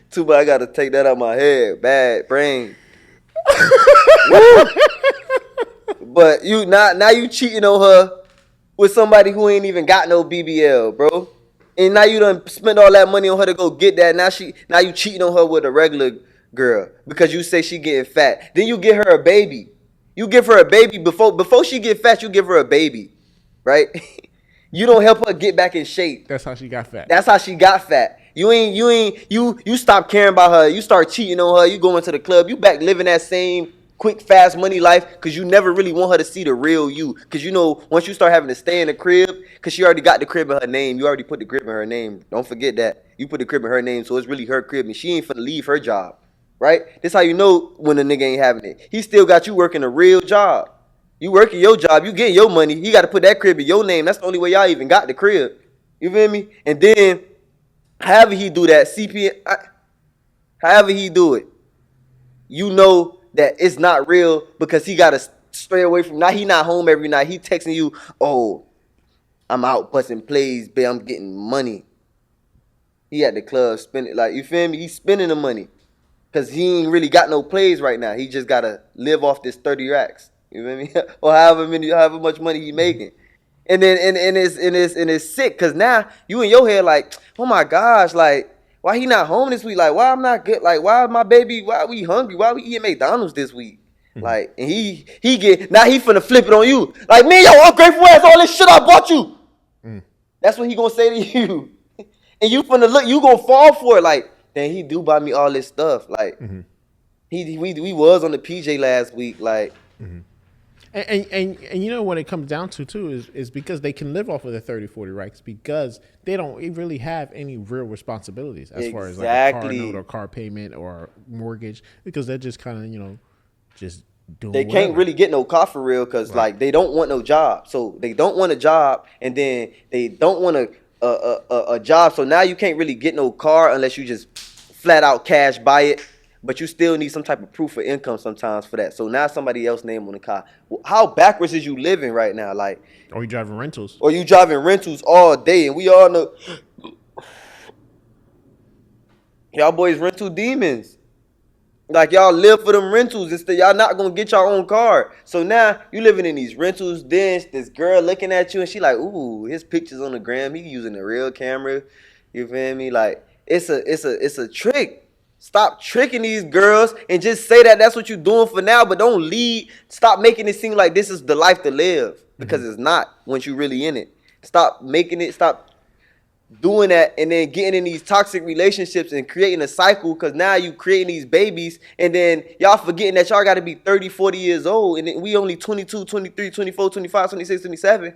Too bad I gotta take that out my head. Bad brain. But now you cheating on her with somebody who ain't even got no BBL, bro. And now you done spend all that money on her to go get that. Now you cheating on her with a regular girl because you say she getting fat. Then you get her a baby. You give her a baby before she get fat. You give her a baby, right? You don't help her get back in shape. That's how she got fat. That's how she got fat. You stop caring about her. You start cheating on her. You go into the club. You back living that same quick, fast money life because you never really want her to see the real you. Because you know, once you start having to stay in the crib, because she already got the crib in her name. You already put the crib in her name. Don't forget that. You put the crib in her name, so it's really her crib, and she ain't finna leave her job. Right? This how you know when a nigga ain't having it. He still got you working a real job. You working your job, you getting your money. He got to put that crib in your name. That's the only way y'all even got the crib. You feel me? And then, however he do that, however he do it, you know that it's not real because he got to stray away from, now he not home every night. He texting you, oh, I'm out busting plays, babe, I'm getting money. He at the club spending, like, you feel me? He's spending the money because he ain't really got no plays right now. He just got to live off this 30 racks. You feel me? Or however much money he making. And then and it's sick because now you in your head like, oh my gosh, like, why he not home this week? Like, why I'm not good? Like, why my baby, why we hungry? Why we eating McDonald's this week? Mm-hmm. Like, and he finna flip it on you. Like, man, yo, ungrateful ass, all this shit I bought you. That's what he gonna say to you. And you finna look, you gonna fall for it. Like, then he do buy me all this stuff. Like, we was on the PJ last week. Like, And you know what it comes down to too is because they can live off of the 30, 40 racks because they don't really have any real responsibilities as far as like a car note or car payment or mortgage because they're just kind of, you know, just doing they whatever. Can't really get no car for real because like they don't want no job. So they don't want a job and then they don't want a job. So now you can't really get no car unless you just flat out cash buy it. But you still need some type of proof of income sometimes for that. So now somebody else's name on the car. How backwards is you living right now? Like, or you driving rentals. Or you driving rentals all day. And we all know y'all boys rental demons. Like, y'all live for them rentals. Y'all not going to get your own car. So now you living in these rentals. Then this girl looking at you and she like, ooh, his pictures on the gram. He using a real camera. You feel me? Like, it's a trick. Stop tricking these girls and just say that that's what you're doing for now, but don't lead. Stop making it seem like this is the life to live because it's not once you're really in it. Stop making it, stop doing that and then getting in these toxic relationships and creating a cycle because now you creating these babies and then y'all forgetting that y'all got to be 30, 40 years old and we only 22, 23, 24, 25, 26, 27.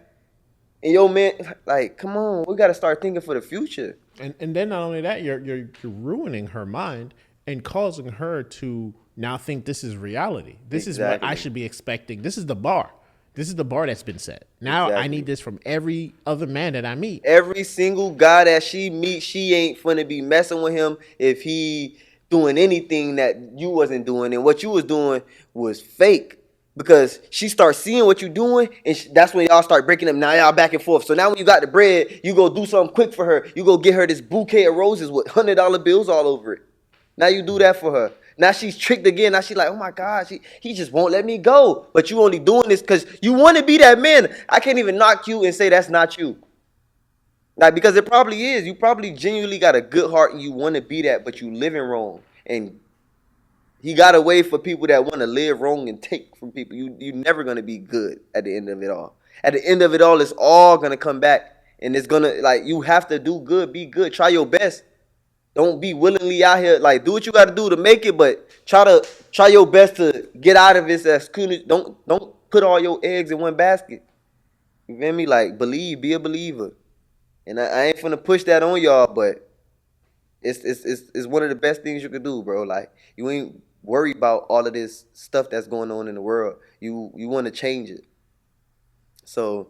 And yo, man, like, come on, we got to start thinking for the future. And then not only that, you're ruining her mind and causing her to now think this is reality. This is what I should be expecting. This is the bar. This is the bar that's been set. Now I need this from every other man that I meet. Every single guy that she meets, she ain't finna be messing with him if he doing anything that you wasn't doing. And what you was doing was fake. Because she starts seeing what you're doing, and that's when y'all start breaking up. Now y'all back and forth. So now when you got the bread, you go do something quick for her. You go get her this bouquet of roses with $100 bills all over it. Now you do that for her. Now she's tricked again. Now she's like, oh my God, he just won't let me go. But you only doing this because you want to be that man. I can't even knock you and say that's not you. Like, because it probably is. You probably genuinely got a good heart and you want to be that, but you living wrong. And he got a way for people that want to live wrong and take from people. You're never going to be good at the end of it all. At the end of it all, it's all going to come back. And it's going to, like, you have to do good, be good. Try your best. Don't be willingly out here. Like, do what you got to do to make it, but try your best to get out of it as soon as, don't put all your eggs in one basket. You feel me? Like, be a believer. And I ain't finna push that on y'all, but it's one of the best things you could do, bro. Like, you ain't worry about all of this stuff that's going on in the world. You want to change it. So,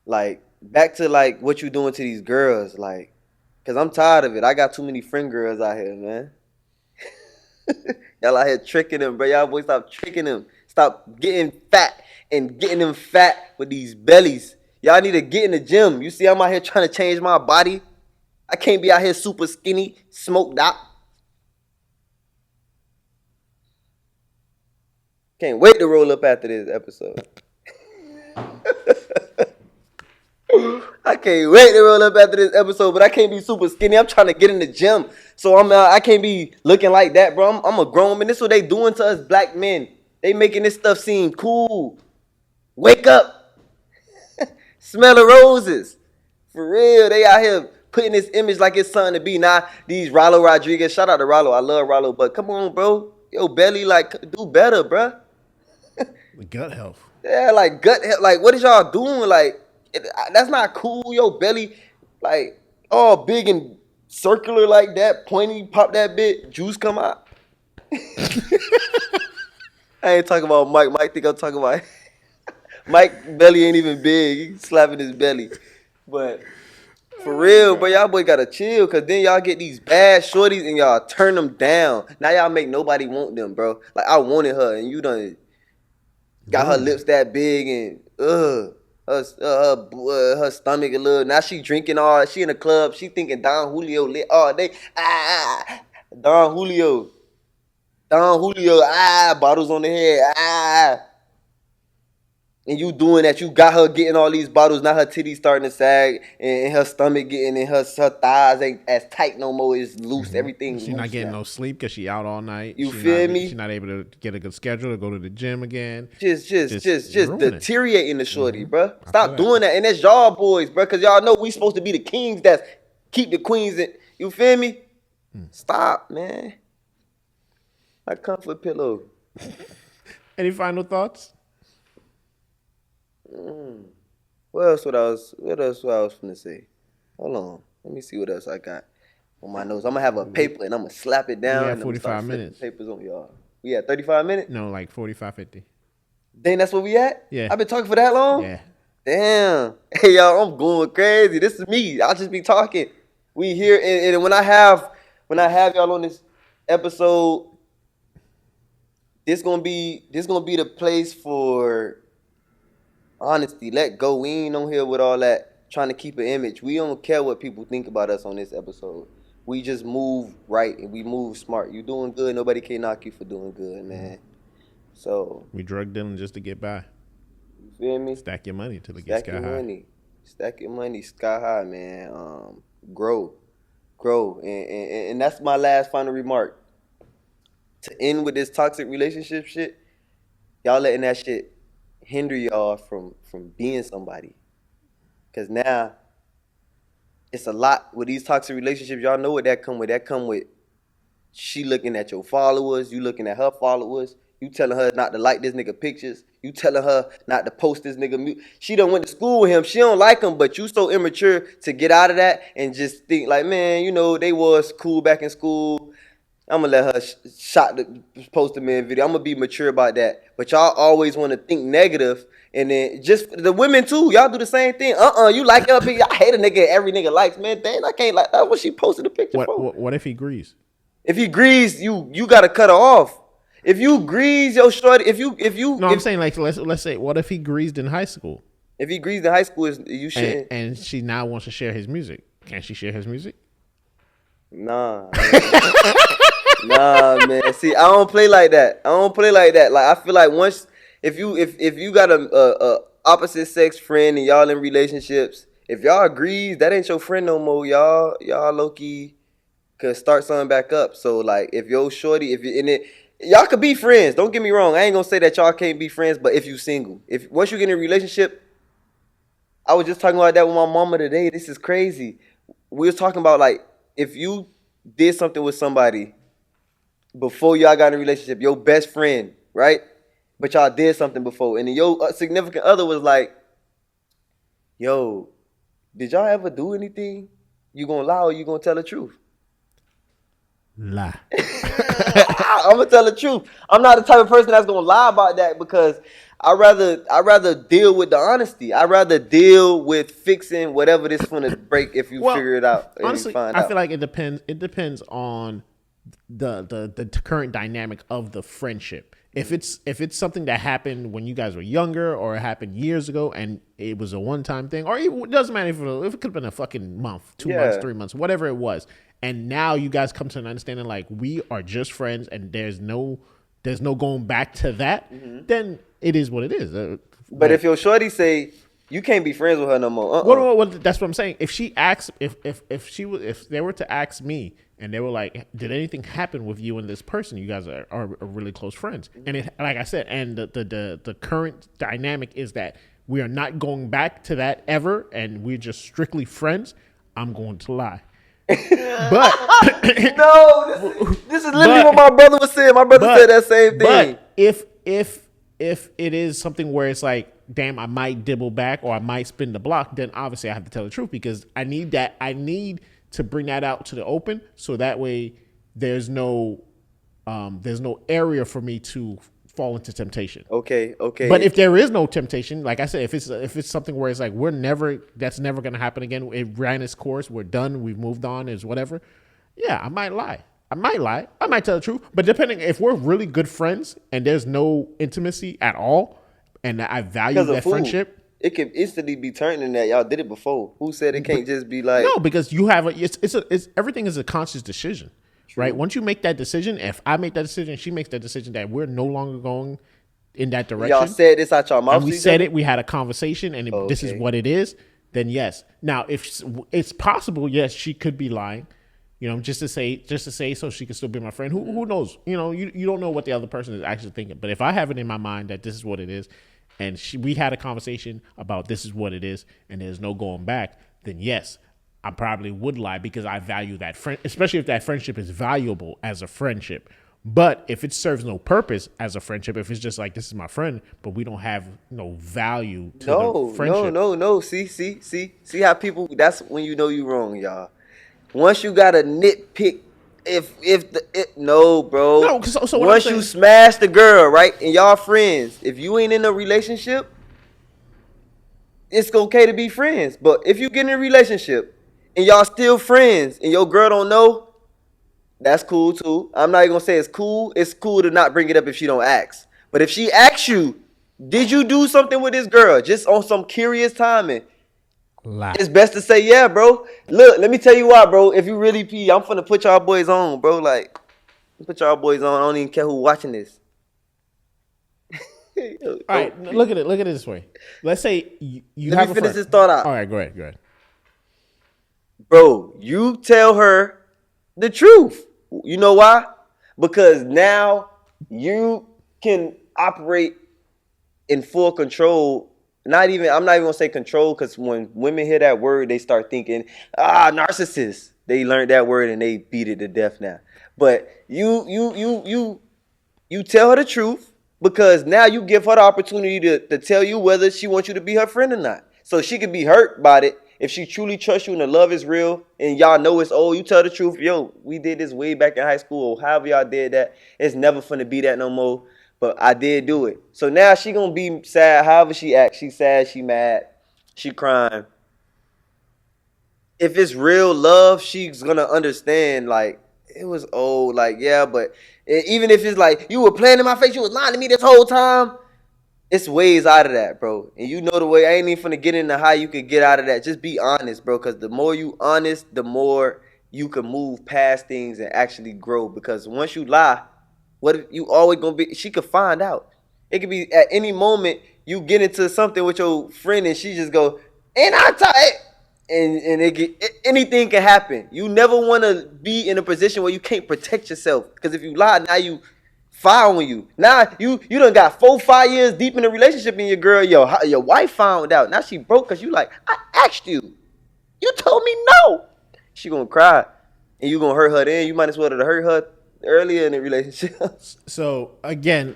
like, back to, like, what you doing to these girls, like, because I'm tired of it. I got too many friend girls out here, man. Y'all out here tricking them, bro. Y'all boys stop tricking them. Stop getting fat and getting them fat with these bellies. Y'all need to get in the gym. You see, I'm out here trying to change my body. I can't be out here super skinny, smoked out. Can't wait to roll up after this episode. I can't wait to roll up after this episode, but I can't be super skinny. I'm trying to get in the gym, so I can't be looking like that, bro. I'm a grown man. This is what they doing to us black men. They making this stuff seem cool. Wake up. Smell the roses. For real, they out here putting this image like it's something to be. Now these Rollo Rodriguez, shout out to Rollo, I love Rollo, but come on, bro, yo belly, like do better, bro. The gut health. Yeah, like gut, like what is y'all doing? Like that's not cool. Yo belly, like all big and circular like that, pointy, pop that bit, juice come out. I ain't talking about Mike. Mike think I'm talking about Mike belly ain't even big. He slapping his belly. But for real, bro, y'all boy gotta chill, cause then y'all get these bad shorties and y'all turn them down. Now y'all make nobody want them, bro. Like I wanted her and you done got her lips that big and her stomach a little. Now she drinking all. She in the club. She thinking Don Julio lit all day. Don Julio. Bottles on the head. And you doing that, you got her getting all these bottles, now her titties starting to sag, and her stomach getting, and her thighs ain't as tight no more, it's loose, everything She's loose not getting now. no sleep because she out all night. You feel me? She's not able to get a good schedule to go to the gym again. Just deteriorating the shorty, bruh. I Stop feel doing that. And that's y'all boys, bruh, because y'all know we supposed to be the kings that keep the queens in. You feel me? Stop, man. My comfort pillow. Any final thoughts? What else was I finna say? Hold on. Let me see what else I got on my notes. I'm gonna have a paper and I'm gonna slap it down. We have and I'm gonna 45 start flipping minutes. Papers on y'all. We at 35 minutes? No, like 45, 50. Dang, that's where we at? Yeah. I've been talking for that long? Yeah. Damn. Hey, y'all, I'm going crazy. This is me. I'll just be talking. We here, and when I have y'all on this episode, this gonna be the place for honesty. Let go. We ain't on here with all that trying to keep an image. We don't care what people think about us on this episode. We just move right and we move smart. You doing good. Nobody can knock you for doing good, man. So We drug dealing just to get by. you feel me? Stack your money till it gets sky high. Stack your money sky high, man. Grow, and that's my last final remark. To end with this toxic relationship shit, y'all letting that shit hinder y'all from being somebody. Cause now it's a lot with these toxic relationships. Y'all know what that come with. That come with she looking at your followers, you looking at her followers. You telling her not to like this nigga pictures. You telling her not to post this nigga. She done went to school with him. She don't like him, but you so immature to get out of that and just think like, man, you know, they was cool back in school. I'm going to let her post a man video. I'm going to be mature about that. But y'all always want to think negative. And then just the women too. Y'all do the same thing. You like her picture. I hate a nigga every nigga likes. Man, dang, I can't like that. What she posted a picture for? What if he agrees? If he agrees, you got to cut her off. If you grease your shorty, I'm saying like let's say what if he greased in high school? If he greased in high school, you shouldn't. And she now wants to share his music. Can she share his music? Nah, nah, man. See, I don't play like that. Like I feel like once if you got a opposite sex friend and y'all in relationships, if y'all agrees, that ain't your friend no more. Y'all low key could start something back up. So like if your shorty, if you in it. Y'all could be friends. Don't get me wrong. I ain't gonna say that y'all can't be friends, but if you single, if once you get in a relationship, I was just talking about that with my mama today. This is crazy. We was talking about like if you did something with somebody before y'all got in a relationship, your best friend, right? But y'all did something before, and then your significant other was like, "Yo, did y'all ever do anything? You gonna lie or you gonna tell the truth?" Lie. I'm gonna tell the truth. I'm not the type of person that's gonna lie about that because I rather deal with the honesty. I rather deal with fixing whatever this gonna break if you figure it out. Honestly, I feel like it depends. It depends on the current dynamic of the friendship. If it's something that happened when you guys were younger or it happened years ago and it was a one-time thing, or it doesn't matter if it could have been a fucking month, 2 months, 3 months, whatever it was, and now you guys come to an understanding like we are just friends and there's no going back to that, then it is what it is. But if your shorty say you can't be friends with her no more, well, that's what I'm saying. If she asks, if they were to ask me and they were like, did anything happen with you and this person? You guys are really close friends, and it, like I said, and the current dynamic is that we are not going back to that ever, and we're just strictly friends. I'm going to lie. But No, this is literally what my brother was saying. My brother said that same thing. But if it is something where it's like, damn, I might dibble back or I might spin the block, then obviously I have to tell the truth because I need to bring that out to the open so that way there's no area for me to fall into temptation. Okay. But if there is no temptation, like I said, if it's something where it's like that's never gonna happen again. It ran its course. We're done. We've moved on. Is whatever. Yeah, I might lie. I might tell the truth. But depending if we're really good friends and there's no intimacy at all, and I value that friendship, it can instantly be turned in that. Y'all did it before. Who said it can't just be like no? Because you have it's everything is a conscious decision. True. Right. Once you make that decision, if I make that decision, she makes that decision that we're no longer going in that direction. Y'all said this out your mouth. And we said it. We had a conversation, and this is what it is. Then yes. Now, if it's possible, yes, she could be lying. You know, just to say, so she can still be my friend. Who knows? You know, you don't know what the other person is actually thinking. But if I have it in my mind that this is what it is, and we had a conversation about this is what it is, and there's no going back, then yes. I probably would lie because I value that friend, especially if that friendship is valuable as a friendship. But if it serves no purpose as a friendship, if it's just like this is my friend, but we don't have no value to the friendship. No. See how people. That's when you know you wrong, y'all. Once you got a nitpick, no, bro. No, so once you smash the girl, right, and y'all friends, if you ain't in a relationship, it's okay to be friends. But if you get in a relationship and y'all still friends and your girl don't know, that's cool too. I'm not even gonna say it's cool. It's cool to not bring it up if she don't ask. But if she asks you, did you do something with this girl just on some curious timing? Lie. It's best to say yeah, bro. Look, let me tell you why, bro. If you really pee, I'm finna put y'all boys on, bro. Like, put y'all boys on. I don't even care who watching this. All right, look at it this way. Let's say you let have me a finish friend. this thought out. All right, go ahead. Bro, you tell her the truth. You know why? Because now you can operate in full control. I'm not even gonna say control, because when women hear that word, they start thinking, narcissist. They learned that word and they beat it to death now. But you tell her the truth, because now you give her the opportunity to tell you whether she wants you to be her friend or not. So she could be hurt by it. If she truly trusts you and the love is real and y'all know it's old, you tell the truth. Yo, we did this way back in high school, or however y'all did that. It's never finna be that no more. But I did do it. So now she gonna be sad however she acts. She sad, she mad, she crying. If it's real love, she's gonna understand, like, it was old, like, yeah, but even if it's like, you were playing in my face, you was lying to me this whole time, it's ways out of that, bro. And you know the way. I ain't even finna get into how you could get out of that. Just be honest, bro, because the more you honest, the more you can move past things and actually grow. Because once you lie, what if you always gonna be, she could find out. It could be at any moment you get into something with your friend and she just go, and I tight. And anything can happen. You never want to be in a position where you can't protect yourself. Because if you lie, now you fire on you. Now you done got 4-5 years deep in a relationship and your girl, your wife found out. Now she broke because you like, I asked you. You told me no. She gonna cry. And you gonna hurt her then. You might as well have hurt her earlier in the relationship. So again,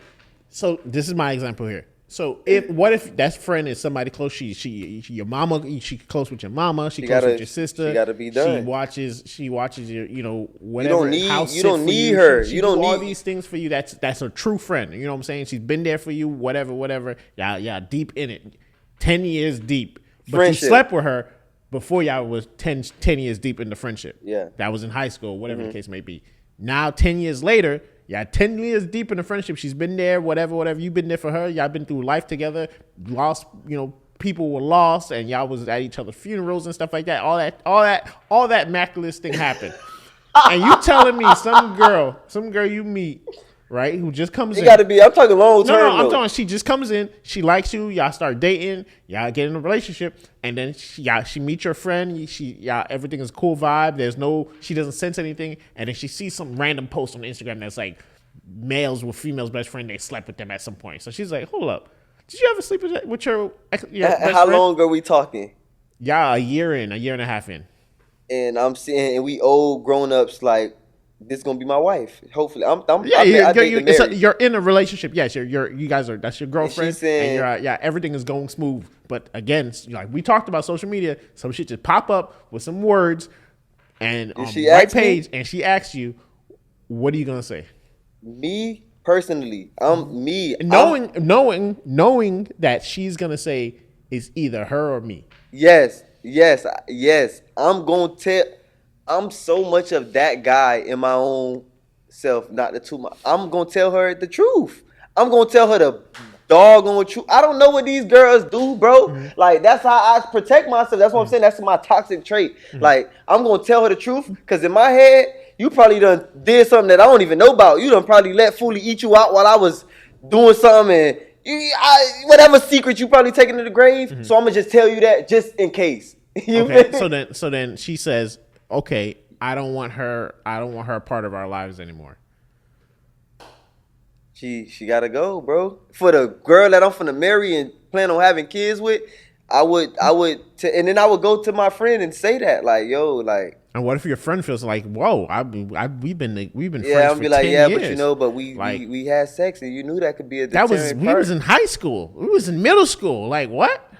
this is my example here. So what if that friend is somebody close? She your mama. She close with your mama. She close with your sister. She gotta be done. She watches your whatever. You don't need her. You don't need all these things for you. That's a true friend. You know what I'm saying? She's been there for you. Whatever. Yeah, deep in it. 10 years deep. But friendship. You slept with her before y'all was 10 years deep in the friendship. Yeah, that was in high school. Whatever the case may be. Now 10 years later. Yeah, 10 years deep in the friendship. She's been there, whatever. You've been there for her. Y'all been through life together. Lost, people were lost, and y'all was at each other's funerals and stuff like that. All that miraculous thing happened. And you telling me some girl you meet, right, who just comes in. It got to be. I'm talking long term. No, I'm talking. She just comes in. She likes you. Y'all start dating. Y'all get in a relationship, and then she meets your friend. Everything is cool vibe. She doesn't sense anything, and then she sees some random post on Instagram that's like males with females best friend. They slept with them at some point. So she's like, hold up, did you ever sleep with your best How friend? long are we talking? Yeah, a year and a half in. and I'm seeing, and we old grown ups like this gonna be my wife. Hopefully, Yeah, I date the married. you're in a relationship. Yes, you guys are. That's your girlfriend, and, saying- you're everything is going smooth. But again, like we talked about social media, some shit just pop up with some words, and on she the right asks me? page, and she asks you, "What are you gonna say?" Me personally, Knowing that she's gonna say it's either her or me. Yes. I'm gonna tell. I'm so much of that guy in my own self, not the two. I'm gonna tell her the truth. I'm gonna tell her the doggone truth. I don't know what these girls do, bro. Mm-hmm. Like that's how I protect myself. That's what I'm saying. That's my toxic trait. Like I'm gonna tell her the truth because in my head, you probably done did something that I don't even know about. You done probably let Foolie eat you out while I was doing something and whatever secret you probably taking to the grave. So I'm gonna just tell you that just in case. You Okay, feel me? so then she says, "Okay, I don't want her a part of our lives anymore." She gotta go, bro. For the girl that I'm finna marry and plan on having kids with, I would, and then I would go to my friend and say that, like, yo, like. And what if your friend feels like, "Whoa, we've been Yeah, friends I'm for be like, 10 yeah, years. but you know, but we had sex and you knew that could be a deterrent we part. was in high school, we was in middle school. Like what?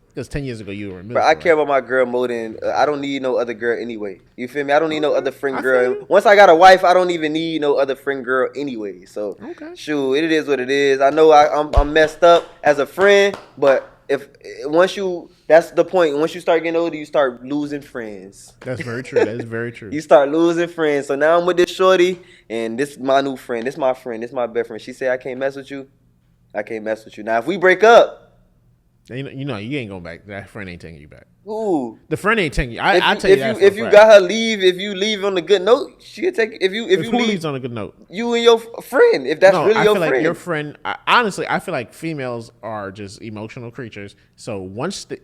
Because 10 years ago you were in middle Bro, school. I care about my girl more than I don't need no other girl anyway. You feel me? I don't need no other friend I girl. feel you. Once I got a wife, I don't even need no other friend girl anyway. So, shoot, it is what it is. I know I'm messed up as a friend, but that's the point. Once you start getting older, you start losing friends. That's very true. That is very true. You start losing friends. So now I'm with this shorty, and this is my new friend. This is my friend. This is my best friend. She say I can't mess with you. I can't mess with you. Now, if we break up, you know, you ain't going back. That friend ain't taking you back. ooh. The friend ain't taking you. If you got her leave, if you leave on a good note, she'll take. If you who leave leaves on a good note, you and your friend. If that's really I your feel friend, like your friend. Honestly, I feel like females are just emotional creatures. So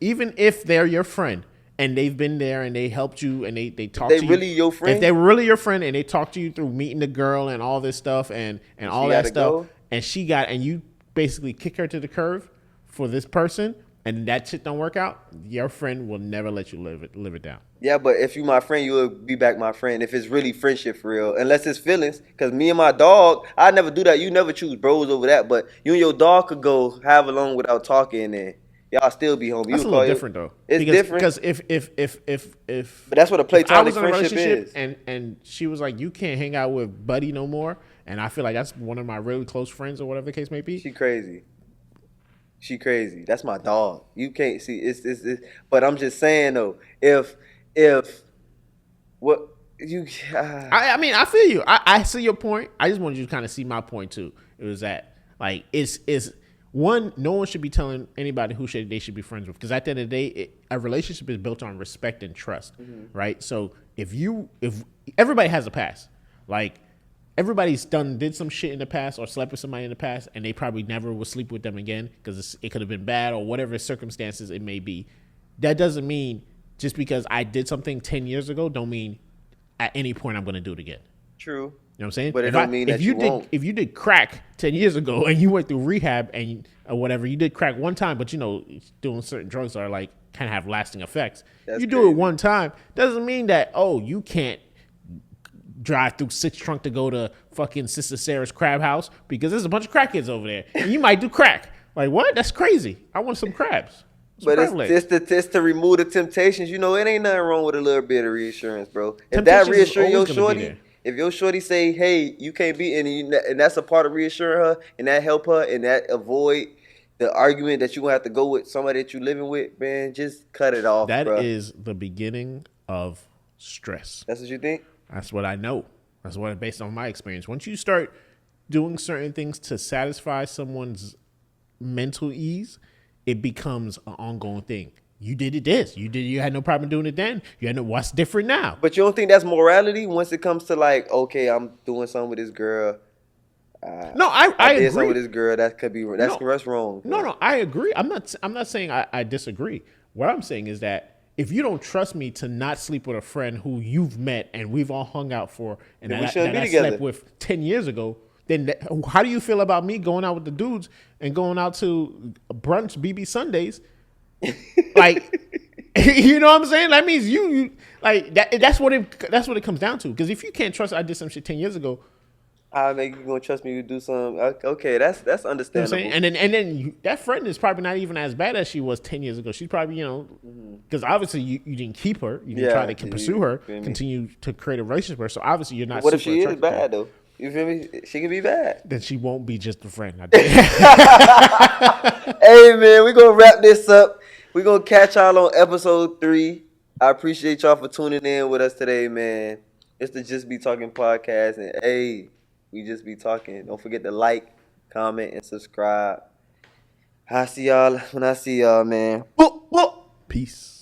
even if they're your friend and they've been there and they helped you and they talk to you, really your friend? If they were really your friend and they talk to you through meeting the girl and all this stuff and all that stuff, and you basically kick her to the curb for this person. And that shit don't work out, your friend will never let you live it down. Yeah, but if you my friend, you will be back my friend. If it's really friendship for real, unless it's feelings. Because me and my dog, I never do that. You never choose bros over that. But you and your dog could go have along without talking, and y'all still be home. That's a little different though. It's different because if but that's what a platonic friendship is. And she was like, you can't hang out with Buddy no more, and I feel like that's one of my really close friends or whatever the case may be. She crazy. That's my dog. You can't see it's but I'm just saying though, if what you I mean, I feel you. I see your point. I just wanted you to kind of see my point too. It was that like it's one, no one should be telling anybody who they should be friends with, because at the end of the day, a relationship is built on respect and trust, right? So if everybody has a past, like everybody's did some shit in the past or slept with somebody in the past, and they probably never will sleep with them again because it could have been bad or whatever circumstances it may be. That doesn't mean just because I did something 10 years ago, don't mean at any point I'm going to do it again. True. You know what I'm saying? But it don't mean that you won't. If you did crack 10 years ago and you went through rehab and or whatever, you did crack one time, but you know, doing certain drugs are like kind of have lasting effects. You do it one time, doesn't mean that, you can't drive through Six Trunk to go to fucking Sister Sarah's Crab House because there's a bunch of crackheads over there. And you might do crack. Like, what? That's crazy. I want some crabs. But it's to remove the temptations. You know, it ain't nothing wrong with a little bit of reassurance, bro. If that reassure your shorty, if your shorty say, hey, you can't be, and that's a part of reassuring her, and that help her, and that avoid the argument that you're going to have to go with somebody that you living with, man, just cut it off, That bro. is the beginning of stress. That's what you think? That's what I know. That's what based on my experience. Once you start doing certain things to satisfy someone's mental ease, it becomes an ongoing thing. You did it this. You had no problem doing it then. You had no, what's different now? But you don't think that's morality once it comes to like, okay, I'm doing something with this girl. No, I did agree. something with this girl. That could be that's wrong. Bro. No, I agree. I'm not saying I disagree. What I'm saying is that if you don't trust me to not sleep with a friend who you've met and we've all hung out for and that I slept with 10 years ago, then how do you feel about me going out with the dudes and going out to brunch BB Sundays? Like, You know what I'm saying? That means you like that. That's what it comes down to. Because if you can't trust, I did some shit 10 years ago. I make you gonna trust me to do something. Okay, that's You know what I'm understandable. saying? And then that friend is probably not even as bad as she was 10 years ago. She's probably, because obviously you didn't keep her. You didn't try to pursue her, feel me? continue to create a relationship with her. So obviously you're not What if super she is attracted to her. bad though? You feel me? She can be bad. Then she won't be just a friend. Hey man, we gonna wrap this up. We gonna catch y'all on episode 3. I appreciate y'all for tuning in with us today, man. It's the Just Be Talking podcast, and hey, we just be talking. Don't forget to like, comment, and subscribe. I see y'all when I see y'all, man. Peace.